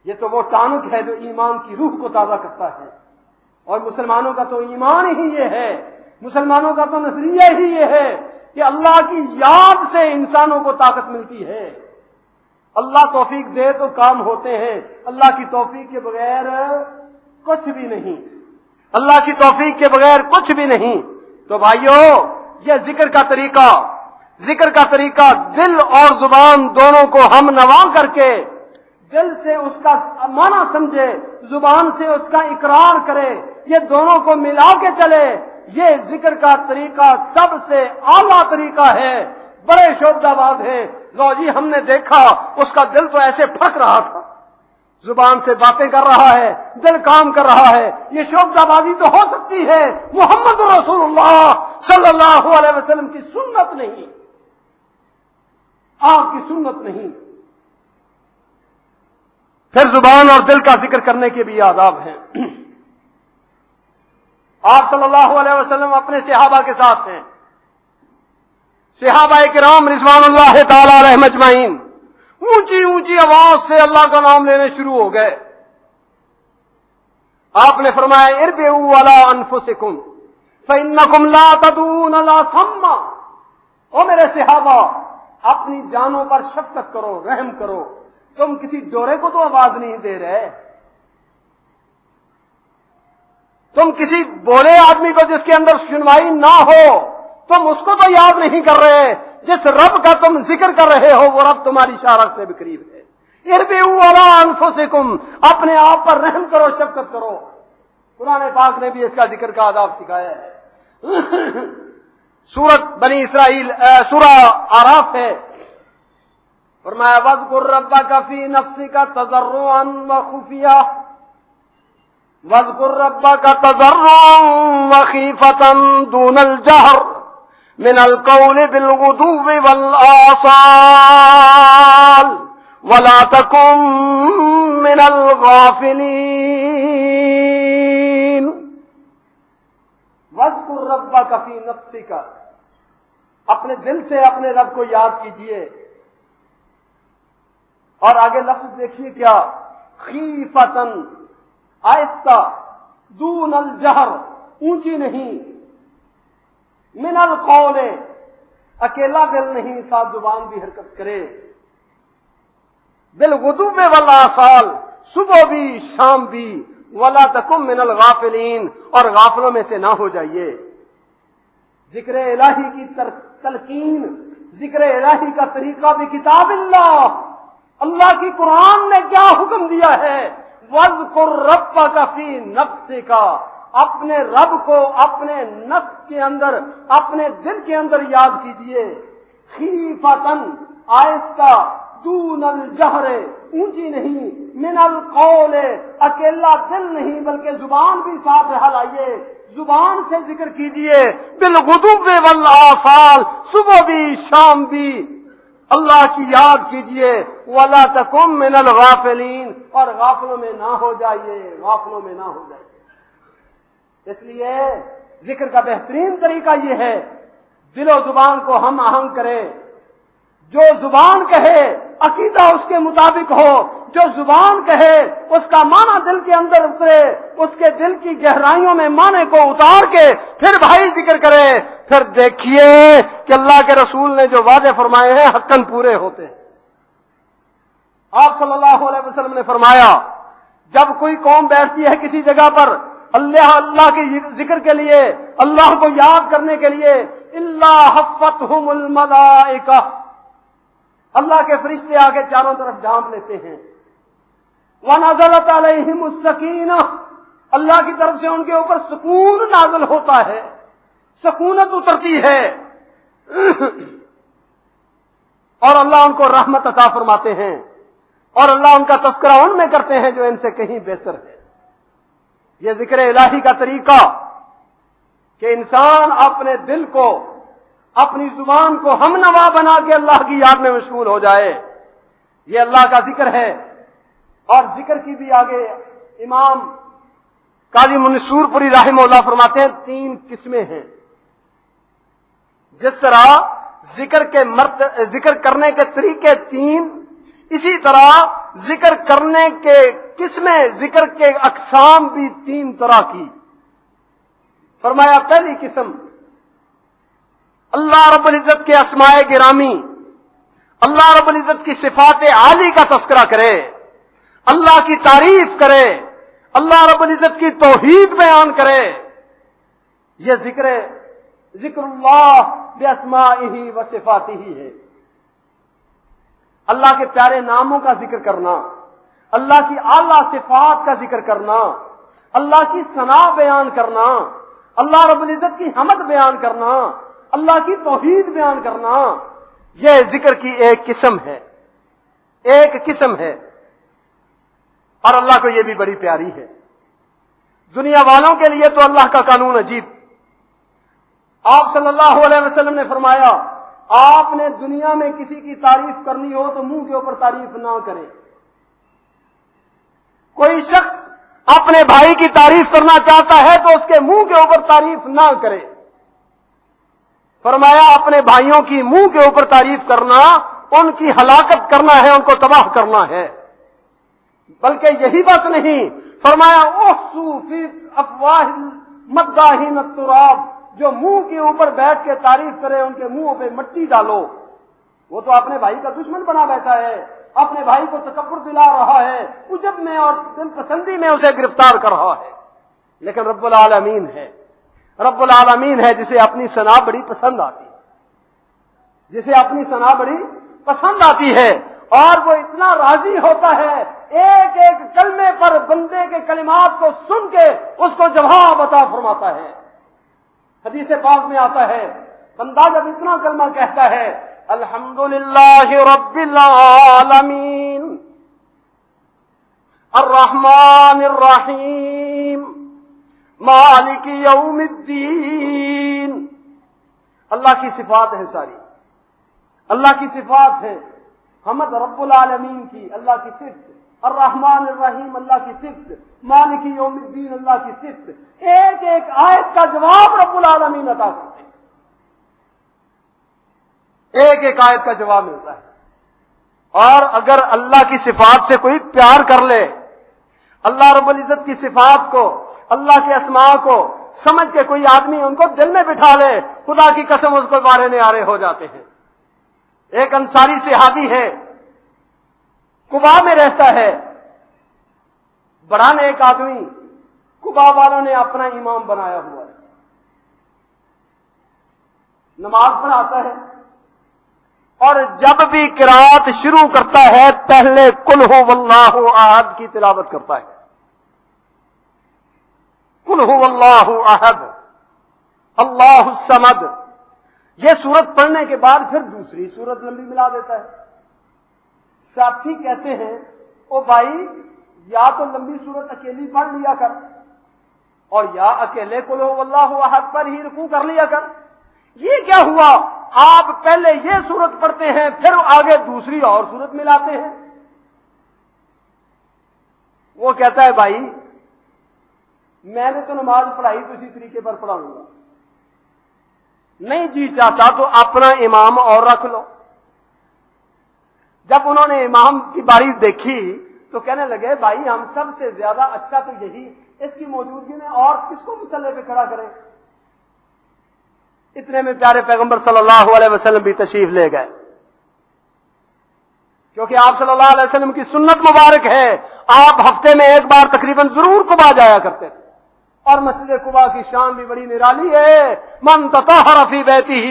یہ تو وہ ٹانک ہے جو ایمان کی روح کو تازہ کرتا ہے، اور مسلمانوں کا تو ایمان ہی یہ ہے، مسلمانوں کا تو نظریہ ہی یہ ہے کہ اللہ کی یاد سے انسانوں کو طاقت ملتی ہے۔ اللہ توفیق دے تو کام ہوتے ہیں، اللہ کی توفیق کے بغیر کچھ بھی نہیں، اللہ کی توفیق کے بغیر کچھ بھی نہیں۔ تو بھائیو، یہ ذکر کا طریقہ دل اور زبان دونوں کو ہم نوا کر کے، دل سے اس کا معنی سمجھے، زبان سے اس کا اقرار کرے، یہ دونوں کو ملا کے چلے، یہ ذکر کا طریقہ سب سے اعلیٰ طریقہ ہے۔ بڑے شعبدہ باز ہیں، لو جی ہم نے دیکھا اس کا دل تو ایسے پھک رہا تھا، زبان سے باتیں کر رہا ہے، دل کام کر رہا ہے، یہ شعبدہ بازی تو ہو سکتی ہے، محمد رسول اللہ صلی اللہ علیہ وسلم کی سنت نہیں، آپ کی سنت نہیں۔ پھر زبان اور دل کا ذکر کرنے کے بھی آداب ہیں۔ آپ صلی اللہ علیہ وسلم اپنے صحابہ کے ساتھ ہیں، صحابہ کرام رضوان اللہ تعالی علیہم اجمعین اونچی اونچی آواز سے اللہ کا نام لینے شروع ہو گئے۔ آپ نے فرمایا اربعوا علی انفسکم فانکم لا تدعون لا صما، او میرے صحابہ اپنی جانوں پر شفقت کرو، رحم کرو، تم کسی ڈورے کو تو آواز نہیں دے رہے، تم کسی بولے آدمی کو جس کے اندر سنوائی نہ ہو، تم اس کو تو یاد نہیں کر رہے، جس رب کا تم ذکر کر رہے ہو وہ رب تمہاری شارت سے بھی قریب ہے۔ اربعوا علی انفسکم، اپنے آپ پر رحم کرو، شفقت کرو۔ قرآن پاک نے بھی اس کا ذکر کا آداب سکھایا ہے۔ سورت بنی اسرائیل سورہ آراف ہے، فرمایا وَاذْكُرْ رَبَّكَ فِي نَفْسِكَ تَضَرُّعًا وَخُفْيَةً وَاذْكُرْ رَبَّكَ تَضَرُّعًا وَخِيفَةً دُونَ الْجَهْرِ مِنَ الْقَوْلِ بِالْغُدُوِّ وَالْآصَالِ وَلَا تَكُن مِّنَ الْغَافِلِينَ۔ وَاذْكُرْ رَبَّكَ فِي نَفْسِكَ، اپنے دل سے اپنے رب کو یاد کیجئے، اور آگے لفظ دیکھیے کیا، خیفتن، آہستہ، دون الجہر، اونچی نہیں، من القول، اکیلا دل نہیں، ساتھ زبان بھی حرکت کرے، بالغدو والآصال، صبح بھی شام بھی، ولا تکن من الغافلین، اور غافلوں میں سے نہ ہو جائیے۔ ذکر الہی کی تلقین، ذکر الہی کا طریقہ بھی کتاب اللہ، اللہ کی قرآن نے کیا حکم دیا ہے، وَاذْكُرْ رَبَّكَ فِي نَفْسِكَ، اپنے رب کو اپنے نفس کے اندر، اپنے دل کے اندر یاد کیجئے، خیفتن، آہستہ، دون الجہر، اونچی نہیں، من القول، اکیلا دل نہیں بلکہ زبان بھی ساتھ ہلائیے، زبان سے ذکر کیجئے، بالغدو والآصال، صبح بھی شام بھی اللہ کی یاد کیجئے، وَلَا تَكُن مِّنَ الْغَافِلِينَ، اور غافلوں میں نہ ہو جائیے، غافلوں میں نہ ہو جائیے۔ اس لیے ذکر کا بہترین طریقہ یہ ہے، دل و زبان کو ہم آہنگ کریں، جو زبان کہے عقیدہ اس کے مطابق ہو، جو زبان کہے اس کا معنی دل کے اندر اترے، اس کے دل کی گہرائیوں میں معنی کو اتار کے پھر بھائی ذکر کرے، پھر دیکھیے کہ اللہ کے رسول نے جو وعدے فرمائے ہیں حقاً پورے ہوتے ہیں۔ آپ صلی اللہ علیہ وسلم نے فرمایا جب کوئی قوم بیٹھتی ہے کسی جگہ پر اللہ کے ذکر کے لیے، اللہ کو یاد کرنے کے لیے، الا حفتہم الملائکہ، اللہ کے فرشتے آ کے چاروں طرف ڈھانپ لیتے ہیں، وَنَزَلَتْ عَلَيْهِمُ السَّكِينَةُ، اللہ کی طرف سے ان کے اوپر سکون نازل ہوتا ہے، سکونت اترتی ہے، اور اللہ ان کو رحمت عطا فرماتے ہیں، اور اللہ ان کا تذکرہ ان میں کرتے ہیں جو ان سے کہیں بہتر ہے۔ یہ ذکر الہی کا طریقہ کہ انسان اپنے دل کو، اپنی زبان کو ہم نوا بنا کے اللہ کی یاد میں مشغول ہو جائے، یہ اللہ کا ذکر ہے۔ اور ذکر کی بھی آگے امام قاضی منصور پوری رحمہ اللہ فرماتے ہیں 3 قسمیں ہیں۔ جس طرح ذکر کرنے کے طریقے 3، اسی طرح ذکر کرنے کے قسمیں، ذکر کے اقسام بھی 3 طرح کی۔ فرمایا پہلی قسم، اللہ رب العزت کے اسماء گرامی، اللہ رب العزت کی صفات عالی کا تذکرہ کرے، اللہ کی تعریف کرے، اللہ رب العزت کی توحید بیان کرے، یہ ذکر اللہ باسمائہ و صفاتہ ہے۔ اللہ کے پیارے ناموں کا ذکر کرنا، اللہ کی اعلیٰ صفات کا ذکر کرنا، اللہ کی ثنا بیان کرنا، اللہ رب العزت کی حمد بیان کرنا، اللہ کی توحید بیان کرنا، یہ ذکر کی ایک قسم ہے، ایک قسم ہے، اور اللہ کو یہ بھی بڑی پیاری ہے۔ دنیا والوں کے لیے تو اللہ کا قانون عجیب۔ آپ صلی اللہ علیہ وسلم نے فرمایا، آپ نے دنیا میں کسی کی تعریف کرنی ہو تو منہ کے اوپر تعریف نہ کریں۔ کوئی شخص اپنے بھائی کی تعریف کرنا چاہتا ہے تو اس کے منہ کے اوپر تعریف نہ کرے۔ فرمایا اپنے بھائیوں کی منہ کے اوپر تعریف کرنا ان کی ہلاکت کرنا ہے، ان کو تباہ کرنا ہے۔ بلکہ یہی بس نہیں، فرمایا احسو فی افواہ المداحین التراب، جو منہ کے اوپر بیٹھ کے تعریف کرے ان کے منہوں پہ مٹی ڈالو۔ وہ تو اپنے بھائی کا دشمن بنا بیٹھا ہے، اپنے بھائی کو تکبر دلا رہا ہے، عجب میں اور دل پسندی میں اسے گرفتار کر رہا ہے۔ لیکن رب العالمین ہے، رب العالمین ہے جسے اپنی ثنا بڑی پسند آتی ہے، جسے اپنی ثنا بڑی پسند آتی ہے، اور وہ اتنا راضی ہوتا ہے ایک ایک کلمے پر بندے کے کلمات کو سن کے اس کو جواب عطا فرماتا ہے۔ حدیث پاک میں آتا ہے بندہ جب اتنا کلمہ کہتا ہے الحمدللہ رب العالمین الرحمن الرحیم مالک یوم الدین، اللہ کی صفات ہیں ساری، اللہ کی صفات ہے، حمد رب العالمین کی، اللہ کی صفت، الرحمن الرحیم اللہ کی صفت، مالک یوم الدین اللہ کی صفت، ایک ایک آیت کا جواب رب العالمین عطا کرتے ہیں، ایک ایک آیت کا جواب ملتا ہے۔ اور اگر اللہ کی صفات سے کوئی پیار کر لے، اللہ رب العزت کی صفات کو، اللہ کے اسماء کو سمجھ کے کوئی آدمی ان کو دل میں بٹھا لے، خدا کی قسم اس کو بارے نعرے ہو جاتے ہیں۔ ایک انصاری صحابی ہے، قباء میں رہتا ہے، بڑا نیک آدمی، قباء والوں نے اپنا امام بنایا ہوا ہے، نماز پڑھاتا ہے، اور جب بھی قرات شروع کرتا ہے پہلے قل هو اللہ احد کی تلاوت کرتا ہے۔ قل هو اللہ احد اللہ الصمد، یہ سورت پڑھنے کے بعد پھر دوسری سورت لمبی ملا دیتا ہے۔ ساتھی کہتے ہیں او بھائی یا تو لمبی سورت اکیلی پڑھ لیا کر، اور یا اکیلے قل هو اللہ احد پر ہی رکوع کر لیا کر، یہ کیا ہوا آپ پہلے یہ سورت پڑھتے ہیں پھر آگے دوسری اور سورت ملاتے ہیں؟ وہ کہتا ہے بھائی میں نے تو نماز پڑھائی تو اسی طریقے پر پڑھاؤں گا، نہیں جی چاہتا تو اپنا امام اور رکھ لو۔ جب انہوں نے امام کی باری دیکھی تو کہنے لگے بھائی ہم سب سے زیادہ اچھا تو یہی، اس کی موجودگی میں اور کس کو مصلی پہ کھڑا کریں؟ اتنے میں پیارے پیغمبر صلی اللہ علیہ وسلم بھی تشریف لے گئے، کیونکہ آپ صلی اللہ علیہ وسلم کی سنت مبارک ہے، آپ ہفتے میں ایک بار تقریباً ضرور قباء جایا کرتے تھے، اور مسجد قباء کی شان بھی بڑی نرالی ہے۔ من تطہر فی بیتہ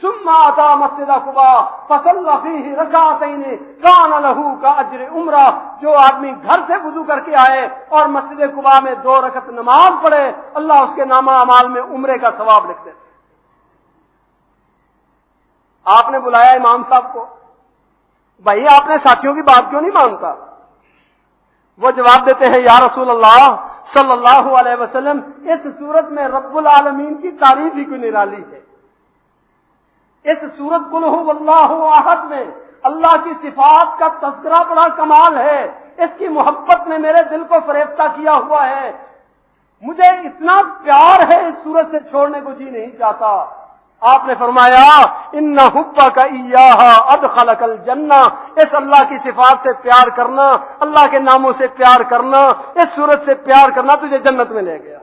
ثم اتى مسجد قباء فصلى فيه ركعتين كان له كاجر عمرہ، جو آدمی گھر سے وضو کر کے آئے اور مسجد قباء میں 2 رکعت نماز پڑھے، اللہ اس کے نامہ اعمال میں عمرے کا ثواب لکھ دیتے۔ آپ نے بلایا امام صاحب کو، بھائی آپ نے ساتھیوں کی بات کیوں نہیں مانتا؟ وہ جواب دیتے ہیں یا رسول اللہ صلی اللہ علیہ وسلم اس صورت میں رب العالمین کی تعریف ہی کوئی نرالی ہے، اس صورت قل هو اللہ احد میں اللہ کی صفات کا تذکرہ بڑا کمال ہے، اس کی محبت نے میرے دل کو فریفتہ کیا ہوا ہے، مجھے اتنا پیار ہے اس صورت سے چھوڑنے کو جی نہیں چاہتا۔ آپ نے فرمایا ان حبک ایاہ ادخلک الجنہ، اس اللہ کی صفات سے پیار کرنا، اللہ کے ناموں سے پیار کرنا، اس صورت سے پیار کرنا تجھے جنت میں لے گیا۔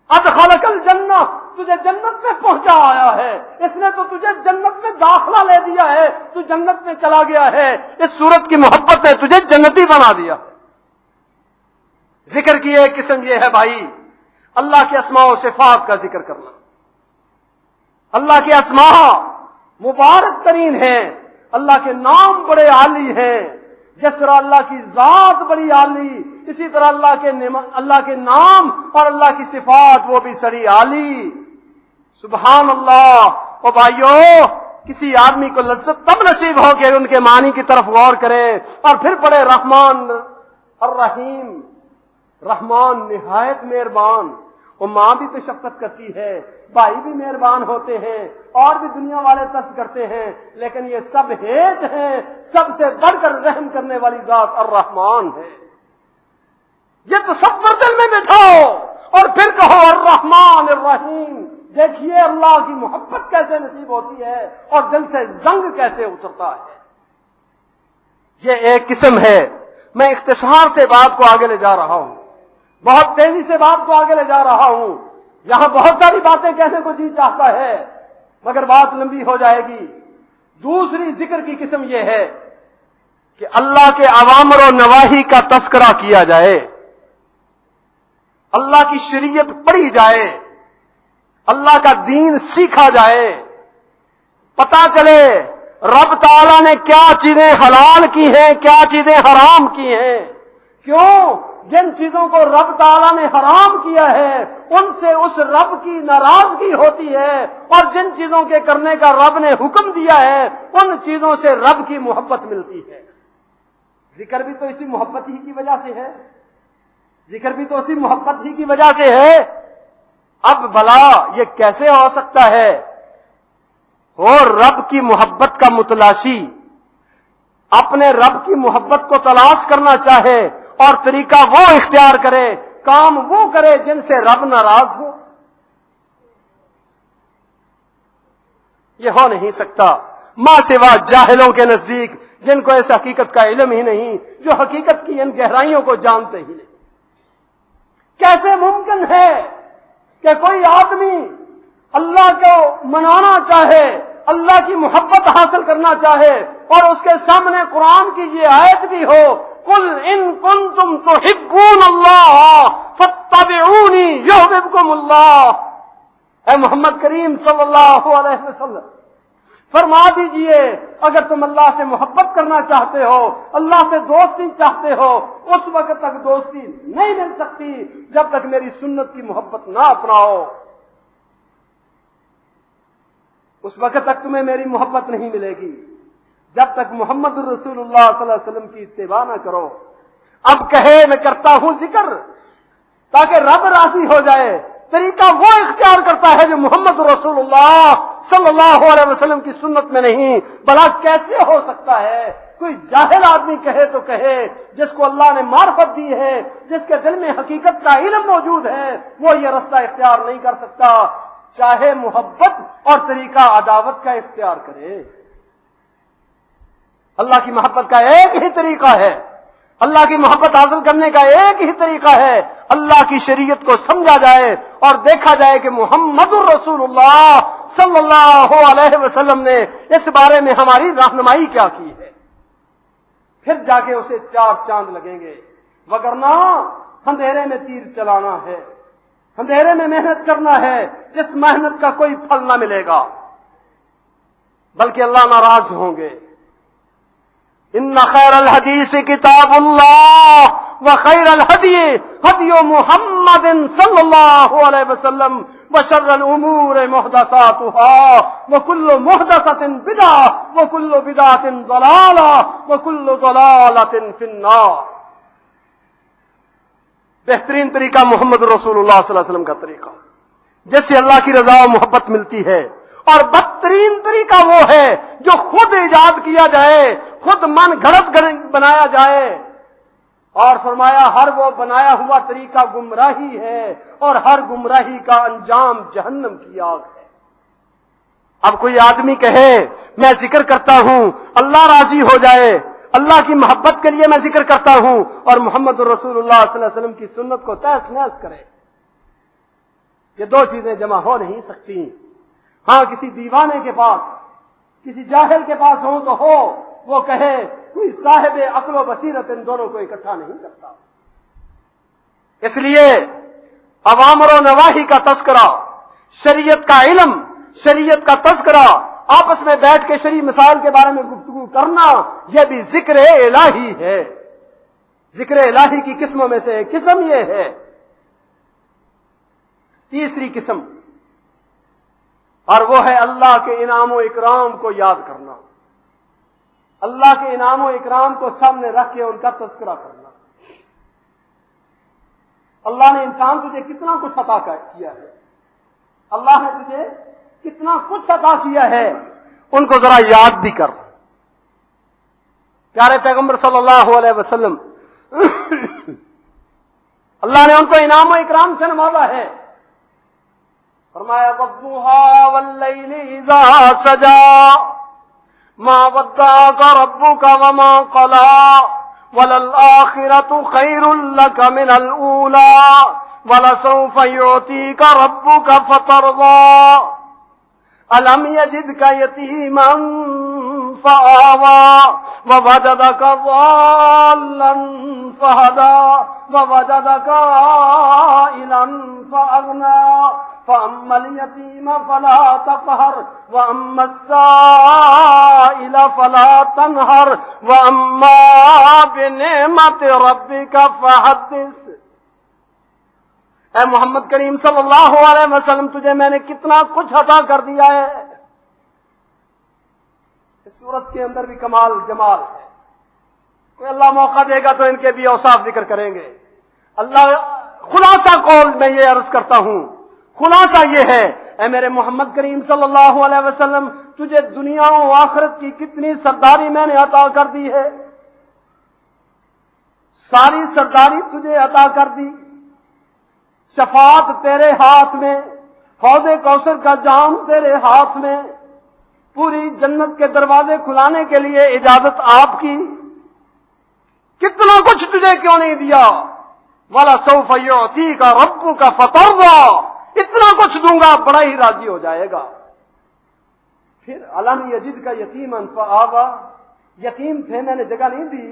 ادخلک الجنہ، تجھے جنت میں پہنچا آیا ہے، اس نے تو تجھے جنت میں داخلہ لے دیا ہے، تو جنت میں چلا گیا ہے، اس صورت کی محبت نے تجھے جنتی بنا دیا۔ ذکر کی ایک قسم یہ ہے بھائی، اللہ کے اسماء و صفات کا ذکر کرنا۔ اللہ کے اسماء مبارک ترین ہیں، اللہ کے نام بڑے عالی ہیں، جس طرح اللہ کی ذات بڑی عالی، اسی طرح اللہ کے نام اور اللہ کی صفات وہ بھی سڑی عالی۔ سبحان اللہ۔ او بھائیو، کسی آدمی کو لذت تب نصیب ہو کہ ان کے معنی کی طرف غور کرے اور پھر پڑھے رحمان الرحیم، رحمان نہایت مہربان۔ وہ ماں بھی تو شفقت کرتی ہے، بھائی بھی مہربان ہوتے ہیں، اور بھی دنیا والے ترس کرتے ہیں، لیکن یہ سب ہیج ہیں، سب سے بڑھ کر رحم کرنے والی ذات الرحمان ہے۔ یہ تصور دل میں بٹھاؤ اور پھر کہو الرحمن الرحیم، دیکھیے اللہ کی محبت کیسے نصیب ہوتی ہے اور دل سے زنگ کیسے اترتا ہے۔ یہ ایک قسم ہے۔ میں اختصار سے بات کو آگے لے جا رہا ہوں، بہت تیزی سے بات کو آگے لے جا رہا ہوں، یہاں بہت ساری باتیں کہنے کو جی چاہتا ہے مگر بات لمبی ہو جائے گی۔ دوسری ذکر کی قسم یہ ہے کہ اللہ کے اوامر و نواہی کا تذکرہ کیا جائے، اللہ کی شریعت پڑھی جائے، اللہ کا دین سیکھا جائے، پتا چلے رب تعالیٰ نے کیا چیزیں حلال کی ہیں، کیا چیزیں حرام کی ہیں۔ کیوں؟ جن چیزوں کو رب تعالیٰ نے حرام کیا ہے ان سے اس رب کی ناراضگی ہوتی ہے، اور جن چیزوں کے کرنے کا رب نے حکم دیا ہے ان چیزوں سے رب کی محبت ملتی ہے۔ ذکر بھی تو اسی محبت ہی کی وجہ سے ہے، ذکر بھی تو اسی محبت ہی کی وجہ سے ہے۔ اب بھلا یہ کیسے ہو سکتا ہے؟ اور رب کی محبت کا متلاشی اپنے رب کی محبت کو تلاش کرنا چاہے اور طریقہ وہ اختیار کرے، کام وہ کرے جن سے رب ناراض ہو، یہ ہو نہیں سکتا ماں سوا جاہلوں کے نزدیک، جن کو اس حقیقت کا علم ہی نہیں، جو حقیقت کی ان گہرائیوں کو جانتے ہی نہیں۔ کیسے ممکن ہے کہ کوئی آدمی اللہ کو منانا چاہے، اللہ کی محبت حاصل کرنا چاہے، اور اس کے سامنے قرآن کی یہ آیت بھی ہو، قل ان کنتم تحبون اللہ فاتبعونی یحببکم اللہ۔ اے محمد کریم صلی اللہ علیہ وسلم، فرما دیجئے اگر تم اللہ سے محبت کرنا چاہتے ہو، اللہ سے دوستی چاہتے ہو، اس وقت تک دوستی نہیں مل سکتی جب تک میری سنت کی محبت نہ اپناؤ، اس وقت تک تمہیں میری محبت نہیں ملے گی جب تک محمد الرسول اللہ صلی اللہ علیہ وسلم کی اتباع نہ کرو۔ اب کہے میں کرتا ہوں ذکر تاکہ رب راضی ہو جائے، طریقہ وہ اختیار کرتا ہے جو محمد رسول اللہ صلی اللہ علیہ وسلم کی سنت میں نہیں۔ بھلا کیسے ہو سکتا ہے؟ کوئی جاہل آدمی کہے تو کہے، جس کو اللہ نے معرفت دی ہے، جس کے دل میں حقیقت کا علم موجود ہے، وہ یہ رستہ اختیار نہیں کر سکتا، چاہے محبت اور طریقہ عداوت کا اختیار کرے۔ اللہ کی محبت کا ایک ہی طریقہ ہے، اللہ کی محبت حاصل کرنے کا ایک ہی طریقہ ہے، اللہ کی شریعت کو سمجھا جائے اور دیکھا جائے کہ محمد الرسول اللہ صلی اللہ علیہ وسلم نے اس بارے میں ہماری رہنمائی کیا کی ہے، پھر جا کے اسے چار چاند لگیں گے، وگرنہ اندھیرے میں تیر چلانا ہے، اندھیرے میں محنت کرنا ہے، جس محنت کا کوئی پھل نہ ملے گا بلکہ اللہ ناراض ہوں گے۔ ان خیر الحدیث کتاب اللہ وخیر الہدی ہدی محمد صلی اللہ علیہ وسلم وشر الامور محدثاتها وکل محدثۃ بدعہ وکل بدعۃ ضلالہ وکل ضلالۃ فی النار۔ بہترین طریقہ محمد رسول اللہ صلی اللہ علیہ وسلم کا طریقہ، جس سے اللہ کی رضا و محبت ملتی ہے، اور بدترین طریقہ وہ ہے جو خود ایجاد کیا جائے، خود من گھڑت بنایا جائے، اور فرمایا ہر وہ بنایا ہوا طریقہ گمراہی ہے اور ہر گمراہی کا انجام جہنم کی آگ ہے۔ اب کوئی آدمی کہے میں ذکر کرتا ہوں اللہ راضی ہو جائے، اللہ کی محبت کے لیے میں ذکر کرتا ہوں، اور محمد رسول اللہ صلی اللہ علیہ وسلم کی سنت کو تہس نہس کرے، یہ دو چیزیں جمع ہو نہیں سکتی. ہاں کسی دیوانے کے پاس، کسی جاہل کے پاس ہو تو ہو، وہ کہے، کوئی صاحب عقل و بصیرت ان دونوں کو اکٹھا نہیں کرتا. اس لیے اوامر و نواہی کا تذکرہ، شریعت کا علم، شریعت کا تذکرہ، آپس میں بیٹھ کے شرعی مسائل کے بارے میں گفتگو کرنا، یہ بھی ذکر الہی ہے. ذکر الہی کی قسموں میں سے ایک قسم یہ ہے. تیسری قسم، اور وہ ہے اللہ کے انعام و اکرام کو یاد کرنا، اللہ کے انعام و اکرام کو سامنے رکھ کے ان کا تذکرہ کرنا. اللہ نے انسان تجھے کتنا کچھ عطا کیا ہے، اللہ نے تجھے کتنا کچھ عطا کیا ہے، ان کو ذرا یاد بھی کر. پیارے پیغمبر صلی اللہ علیہ وسلم اللہ نے ان کو انعام و اکرام سے نوازا ہے. فرمایا وَالضُّحَىٰ وَاللَّيْلِ إِذَا سَجَىٰ مَا وَدَّعَكَ رَبُّكَ وَمَا قَلَىٰ وَلَلْآخِرَةُ خَيْرٌ لَّكَ مِنَ الْأُولَىٰ وَلَسَوْفَ يُعْطِيكَ رَبُّكَ فَتَرْضَىٰ أَلَمْ يَجِدْكَ يَتِيمًا فَآوَىٰ وَوَجَدَكَ ضَالًّا فَهَدَىٰ وَوَجَدَكَ عَائِلًا فَأَغْنَىٰ فَأَمَّا الْيَتِيمَ فَلَا تَقْهَرْ وَأَمَّا السَّائِلَ فَلَا تَنْهَرْ وَأَمَّا بِنِعْمَةِ رَبِّكَ فَحَدِّثْ. اے محمد کریم صلی اللہ علیہ وسلم، تجھے میں نے کتنا کچھ عطا کر دیا ہے. اس صورت کے اندر بھی کمال جمال ہے. کوئی اللہ موقع دے گا تو ان کے بھی اوصاف ذکر کریں گے. اللہ خلاصہ قول میں یہ عرض کرتا ہوں، خلاصہ یہ ہے، اے میرے محمد کریم صلی اللہ علیہ وسلم، تجھے دنیا و آخرت کی کتنی سرداری میں نے عطا کر دی ہے. ساری سرداری تجھے عطا کر دی. شفاعت تیرے ہاتھ میں، حوض کوثر کا جام تیرے ہاتھ میں، پوری جنت کے دروازے کھلانے کے لیے اجازت آپ کی. کتنا کچھ تجھے کیوں نہیں دیا؟ وَلَسَوْفَ يُعْطِيكَ رَبُّكَ فَتَرْضَىٰ، اتنا کچھ دوں گا بڑا ہی راضی ہو جائے گا. پھر أَلَمْ يَجِدْكَ يَتِيمًا فَآوَىٰ، یتیم تھے میں نے جگہ نہیں دی.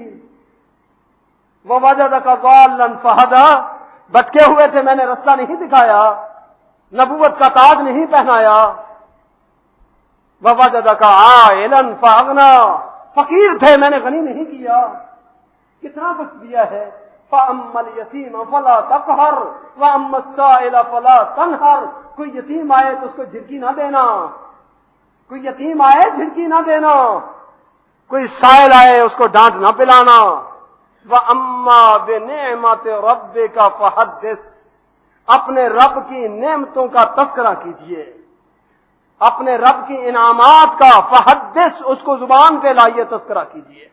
وَوَجَدَكَ ضَالًّا فَهَدَىٰ، بھٹکے ہوئے تھے میں نے رستہ نہیں دکھایا، نبوت کا تاج نہیں پہنایا. وَوَجَدَكَ عَائِلًا فَأَغْنَىٰ، فقیر تھے میں نے غنی نہیں کیا. کتنا کچھ دیا ہے. فَأَمَّا الْيَتِيمَ فَلَا تَقْهَرْ وَأَمَّا السَّائِلَ فَلَا تَنْهَرْ، کوئی یتیم آئے تو اس کو جھڑکی نہ دینا، کوئی یتیم آئے جھڑکی نہ دینا، کوئی سائل آئے اس کو ڈانٹ نہ پلانا. وَأَمَّا بِنِعْمَةِ رَبِّكَ فَحَدِّثْ، اپنے رب کی نعمتوں کا تذکرہ کیجئے، اپنے رب کی انعامات کا. فحدث، اس کو زبان پہ لائیے، تذکرہ کیجئے.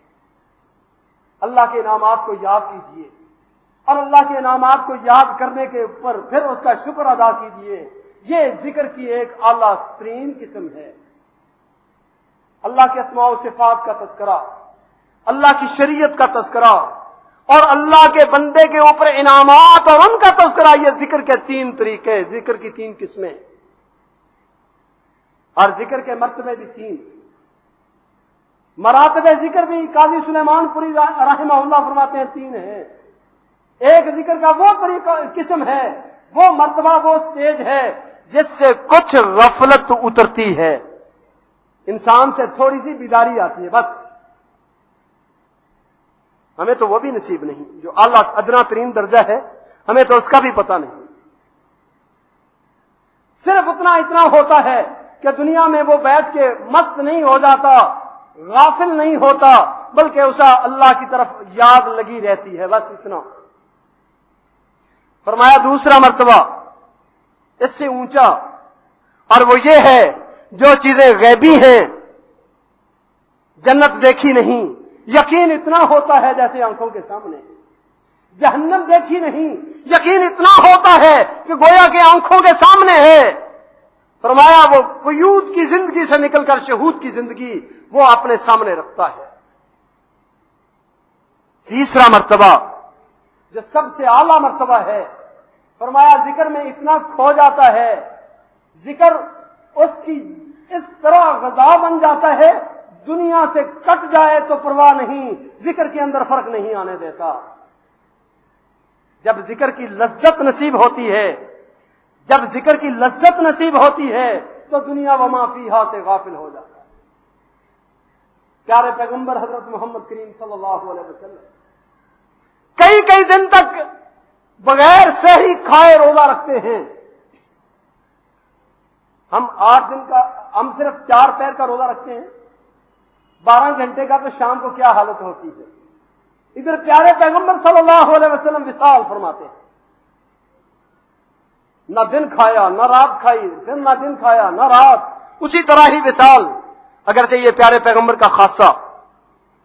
اللہ کے انعامات کو یاد کیجئے، اور اللہ کے انعامات کو یاد کرنے کے اوپر پھر اس کا شکر ادا کیجئے. یہ ذکر کی ایک اعلیٰ ترین قسم ہے. اللہ کے اسماء و صفات کا تذکرہ، اللہ کی شریعت کا تذکرہ، اور اللہ کے بندے کے اوپر انعامات اور ان کا تذکرہ. یہ ذکر کے تین طریقے، ذکر کی تین قسمیں، اور ذکر کے مرتبے بھی تین. مراتب ذکر بھی قاضی سلیمان پوری رحمہ اللہ فرماتے ہیں تین ہیں. ایک ذکر کا وہ طریقہ قسم ہے، وہ مرتبہ، وہ سٹیج ہے جس سے کچھ غفلت اترتی ہے، انسان سے تھوڑی سی بیداری آتی ہے. بس ہمیں تو وہ بھی نصیب نہیں، جو اعلیٰ ادنا ترین درجہ ہے ہمیں تو اس کا بھی پتہ نہیں. صرف اتنا ہوتا ہے کہ دنیا میں وہ بیٹھ کے مست نہیں ہو جاتا، غافل نہیں ہوتا، بلکہ اسے اللہ کی طرف یاد لگی رہتی ہے. بس اتنا. فرمایا دوسرا مرتبہ اس سے اونچا، اور وہ یہ ہے جو چیزیں غیبی ہیں، جنت دیکھی نہیں، یقین اتنا ہوتا ہے جیسے آنکھوں کے سامنے. جہنم دیکھی نہیں، یقین اتنا ہوتا ہے کہ گویا کہ آنکھوں کے سامنے ہے. فرمایا وہ قیود کی زندگی سے نکل کر شہود کی زندگی وہ اپنے سامنے رکھتا ہے. تیسرا مرتبہ جو سب سے اعلیٰ مرتبہ ہے، فرمایا ذکر میں اتنا کھو جاتا ہے، ذکر اس کی اس طرح غذا بن جاتا ہے، دنیا سے کٹ جائے تو پرواہ نہیں، ذکر کے اندر فرق نہیں آنے دیتا۔ جب ذکر کی لذت نصیب ہوتی ہے، جب ذکر کی لذت نصیب ہوتی ہے تو دنیا وما فیہا سے غافل ہو جاتا ہے۔ پیارے پیغمبر حضرت محمد کریم صلی اللہ علیہ وسلم کئی دن تک بغیر سحری کھائے روزہ رکھتے ہیں۔ ہم 8 دن کا، ہم صرف 4 پہر کا روزہ رکھتے ہیں، 12 گھنٹے کا، تو شام کو کیا حالت ہوتی ہے۔ ادھر پیارے پیغمبر صلی اللہ علیہ وسلم وصال فرماتے ہیں، نہ دن کھایا نہ رات کھائی، نہ دن کھایا نہ رات، اسی طرح ہی وصال۔ اگرچہ یہ پیارے پیغمبر کا خاصہ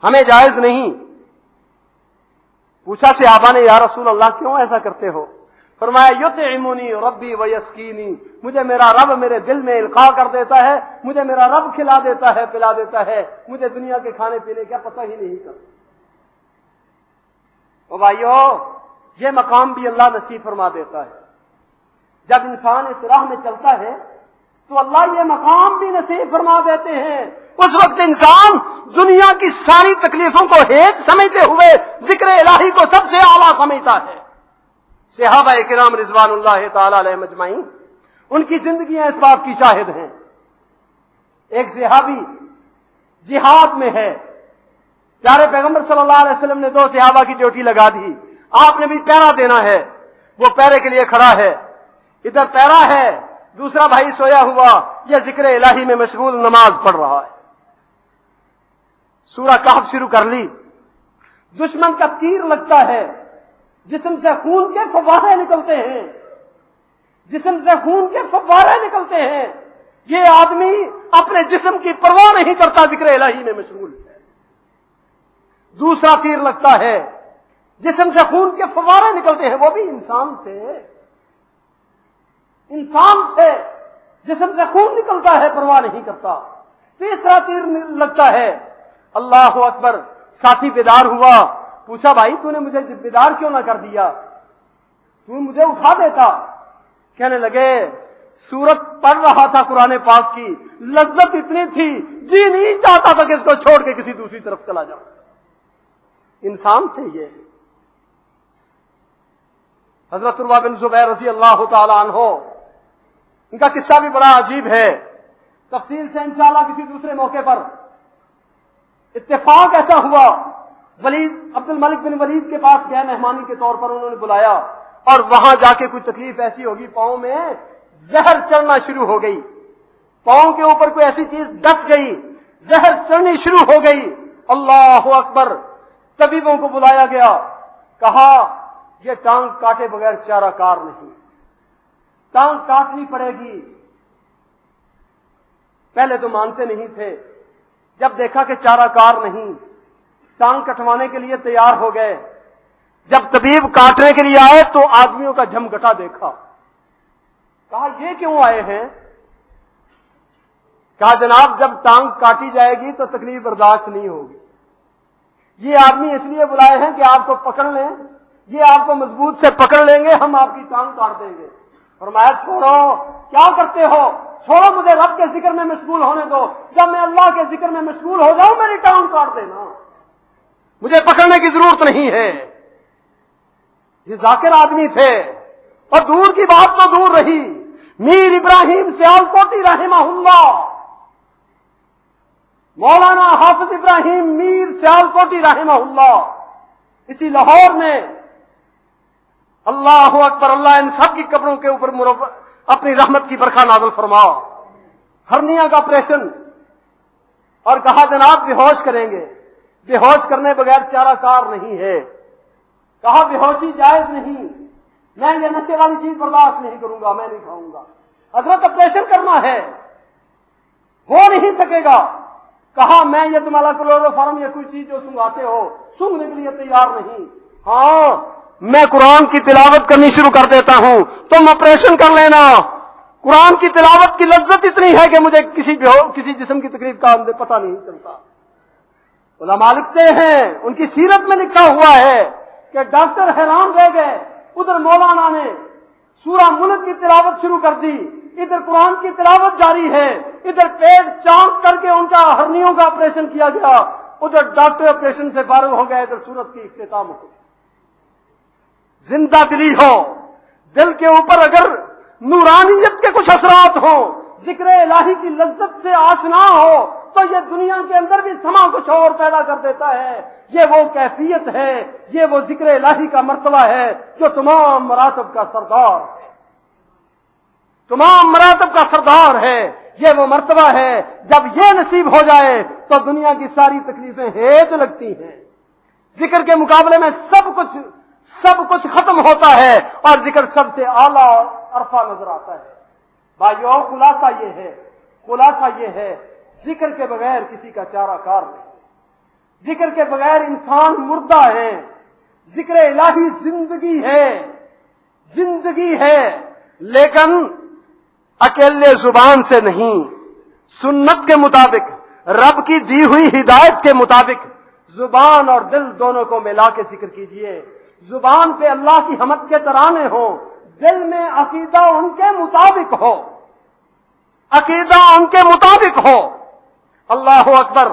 ہمیں جائز نہیں۔ پوچھا صحابہ نے، یا رسول اللہ کیوں ایسا کرتے ہو؟ فرمایا یطعمنی ربی ویسقینی، مجھے میرا رب میرے دل میں القاء کر دیتا ہے، مجھے میرا رب کھلا دیتا ہے، پلا دیتا ہے، مجھے دنیا کے کھانے پینے کا پتہ ہی نہیں کرتا۔ او بھائیو، یہ مقام بھی اللہ نصیب فرما دیتا ہے۔ جب انسان اس راہ میں چلتا ہے تو اللہ یہ مقام بھی نصیب فرما دیتے ہیں۔ اس وقت انسان دنیا کی ساری تکلیفوں کو ہیج سمجھتے ہوئے ذکر الہی کو سب سے اعلیٰ سمجھتا ہے۔ صحابہ کرام رضوان اللہ تعالی علیہم اجمعین، ان کی زندگیاں اس بات کی شاہد ہیں۔ ایک صحابی جہاد میں ہے، پیارے پیغمبر صلی اللہ علیہ وسلم نے 2 صحابہ کی ڈیوٹی لگا دی، آپ نے بھی پہرا دینا ہے، وہ پہرے کے لیے کھڑا ہے، ادھر پہرا ہے، دوسرا بھائی سویا ہوا، یہ ذکر الہی میں مشغول نماز پڑھ رہا ہے۔ سورہ کہف شروع کر لی، دشمن کا تیر لگتا ہے، جسم سے خون کے فوارے نکلتے ہیں، جسم سے خون کے فوارے نکلتے ہیں، یہ آدمی اپنے جسم کی پرواہ نہیں کرتا، ذکر الہی میں مشغول ہے۔ دوسرا تیر لگتا ہے، جسم سے خون کے فوارے نکلتے ہیں، وہ بھی انسان تھے، انسان تھے، جسم سے خون نکلتا ہے، پرواہ نہیں کرتا۔ تیسرا تیر لگتا ہے، اللہ اکبر، ساتھی بیدار ہوا، پوچھا بھائی تو نے مجھے بیدار کیوں نہ کر دیا، تو مجھے اٹھا دیتا۔ کہنے لگے سورت پڑھ رہا تھا قرآن پاک کی، لذت اتنی تھی، جی نہیں چاہتا تھا کہ اس کو چھوڑ کے کسی دوسری طرف چلا جاؤں۔ انسان تھے یہ۔ حضرت عروہ بن زبیر رضی اللہ تعالی عنہ، ان کا قصہ بھی بڑا عجیب ہے، تفصیل سے انشاءاللہ کسی دوسرے موقع پر۔ اتفاق ایسا ہوا، عبد الملک بن ولید کے پاس گئے مہمانی کے طور پر، انہوں نے بلایا، اور وہاں جا کے کوئی تکلیف ایسی ہوگی، پاؤں میں زہر چڑھنا شروع ہو گئی، پاؤں کے اوپر کوئی ایسی چیز ڈس گئی، زہر چڑھنی شروع ہو گئی۔ اللہ اکبر، طبیبوں کو بلایا گیا، کہا یہ ٹانگ کاٹے بغیر چارہ کار نہیں، ٹانگ کاٹنی پڑے گی۔ پہلے تو مانتے نہیں تھے، جب دیکھا کہ چارہ کار نہیں، ٹانگ کٹوانے کے لیے تیار ہو گئے۔ جب طبیب کاٹنے کے لیے آئے تو آدمیوں کا جھمگٹا دیکھا، کہا یہ کیوں آئے ہیں؟ کہا جناب جب ٹانگ کاٹی جائے گی تو تکلیف برداشت نہیں ہوگی، یہ آدمی اس لیے بلائے ہیں کہ آپ کو پکڑ لیں، یہ آپ کو مضبوط سے پکڑ لیں گے، ہم آپ کی ٹانگ کاٹ دیں گے۔ فرمایا چھوڑو، کیا کرتے ہو، چھوڑو، مجھے رب کے ذکر میں مشغول ہونے دو، جب میں اللہ کے ذکر میں مشغول ہو جاؤں میری ٹانگ کاٹ دینا، مجھے پکڑنے کی ضرورت نہیں ہے۔ یہ ذاکر آدمی تھے، اور دور کی بات تو دور رہی، میر ابراہیم سیالکوٹی رحمہ اللہ، مولانا حافظ ابراہیم میر سیالکوٹی رحمہ اللہ، اسی لاہور میں، اللہ اکبر، اللہ ان سب کی قبروں کے اوپر اپنی رحمت کی برکھا نازل فرما۔ ہرنیا کا آپریشن، اور کہا جناب بے ہوش کریں گے، بے ہوش کرنے بغیر چارہ کار نہیں ہے۔ کہا بے ہوشی جائز نہیں، میں یہ نشے والی چیز برداشت نہیں کروں گا، میں نہیں کھاؤں گا۔ حضرت آپریشن کرنا ہے، ہو نہیں سکے گا۔ کہا میں یہ تمہارا کلوروفارم یا کوئی چیز جو سنگاتے ہو، سنگنے کے لیے تیار نہیں۔ ہاں میں قرآن کی تلاوت کرنی شروع کر دیتا ہوں، تم آپریشن کر لینا۔ قرآن کی تلاوت کی لذت اتنی ہے کہ مجھے کسی جسم کی تکلیف کا پتہ نہیں چلتا۔ علماء لکھتے ہیں، ان کی سیرت میں لکھا ہوا ہے کہ ڈاکٹر حیران رہ گئے، ادھر مولانا نے سورہ ملک کی تلاوت شروع کر دی، ادھر قرآن کی تلاوت جاری ہے، ادھر پیٹ چاک کر کے ان کا ہرنیوں کا آپریشن کیا گیا، ادھر ڈاکٹر آپریشن سے فارغ ہو گئے، ادھر سورت کی اختتام ہو۔ زندہ دلی ہو، دل کے اوپر اگر نورانیت کے کچھ اثرات ہوں، ذکر الہی کی لذت سے آشنا ہو، تو یہ دنیا کے اندر بھی سما کچھ اور پیدا کر دیتا ہے۔ یہ وہ کیفیت ہے، یہ وہ ذکر الہی کا مرتبہ ہے جو تمام مراتب کا سردار ہے، تمام مراتب کا سردار ہے۔ یہ وہ مرتبہ ہے جب یہ نصیب ہو جائے تو دنیا کی ساری تکلیفیں ہیج لگتی ہیں۔ ذکر کے مقابلے میں سب کچھ ختم ہوتا ہے اور ذکر سب سے اعلیٰ اور عرفہ نظر آتا ہے۔ بھائیو، خلاصہ یہ ہے ذکر کے بغیر کسی کا چارہ کار نہیں، ذکر کے بغیر انسان مردہ ہے۔ ذکر الہی زندگی ہے، لیکن اکیلے زبان سے نہیں، سنت کے مطابق، رب کی دی ہوئی ہدایت کے مطابق زبان اور دل دونوں کو ملا کے ذکر کیجئے۔ زبان پہ اللہ کی حمد کے ترانے ہوں، دل میں عقیدہ ان کے مطابق ہو، عقیدہ ان کے مطابق ہو۔ اللہ اکبر۔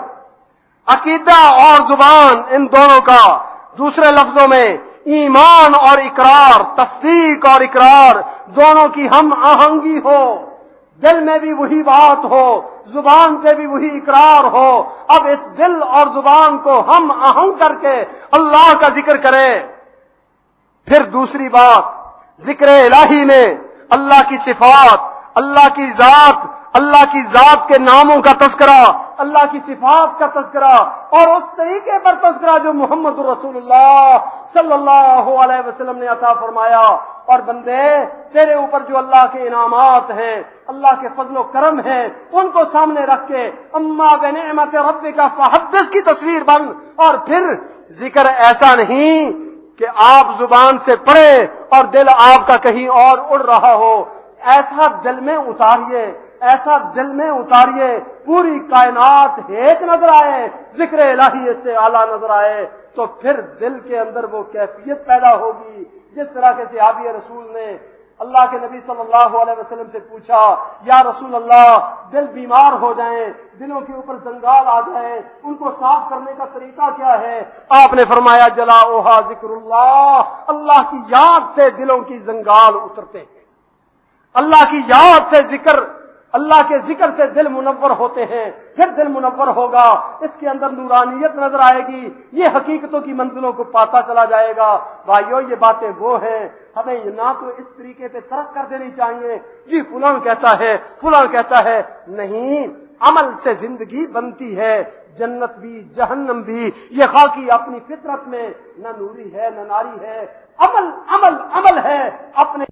عقیدہ اور زبان ان دونوں کا دوسرے لفظوں میں ایمان اور اقرار، تصدیق اور اقرار دونوں کی ہم آہنگی ہو، دل میں بھی وہی بات ہو، زبان پہ بھی وہی اقرار ہو۔ اب اس دل اور زبان کو ہم آہنگ کر کے اللہ کا ذکر کریں۔ پھر دوسری بات، ذکر الہی میں اللہ کی صفات، اللہ کی ذات کے ناموں کا تذکرہ، اللہ کی صفات کا تذکرہ اور اس طریقے پر تذکرہ جو محمد رسول اللہ صلی اللہ علیہ وسلم نے عطا فرمایا۔ اور بندے، تیرے اوپر جو اللہ کے انعامات ہیں، اللہ کے فضل و کرم ہیں، ان کو سامنے رکھ کے اما بنعمت ربک فحدث کی تصویر بن۔ اور پھر ذکر ایسا نہیں کہ آپ زبان سے پڑھیں اور دل آپ کا کہیں اور اڑ رہا ہو، ایسا دل میں اتاریے پوری کائنات ہیچ نظر آئے، ذکر الہی اس سے اعلیٰ نظر آئے، تو پھر دل کے اندر وہ کیفیت پیدا ہوگی جس طرح کے صحابی رسول نے اللہ کے نبی صلی اللہ علیہ وسلم سے پوچھا، یا رسول اللہ، دل بیمار ہو جائیں، دلوں کے اوپر زنگال آ جائیں، ان کو صاف کرنے کا طریقہ کیا ہے؟ آپ نے فرمایا، جلاؤہا ذکر اللہ، اللہ کی یاد سے دلوں کی زنگال اترتے ہیں، اللہ کی یاد سے اللہ کے ذکر سے دل منور ہوتے ہیں، پھر دل منور ہوگا، اس کے اندر نورانیت نظر آئے گی، یہ حقیقتوں کی منزلوں کو پاتا چلا جائے گا۔ بھائیو، یہ باتیں وہ ہیں، ہمیں نہ تو اس طریقے پہ ترک کر دینی چاہیے، جی فلاں کہتا ہے، نہیں، عمل سے زندگی بنتی ہے، جنت بھی جہنم بھی، یہ خاکی اپنی فطرت میں نہ نوری ہے نہ ناری ہے، عمل ہے اپنے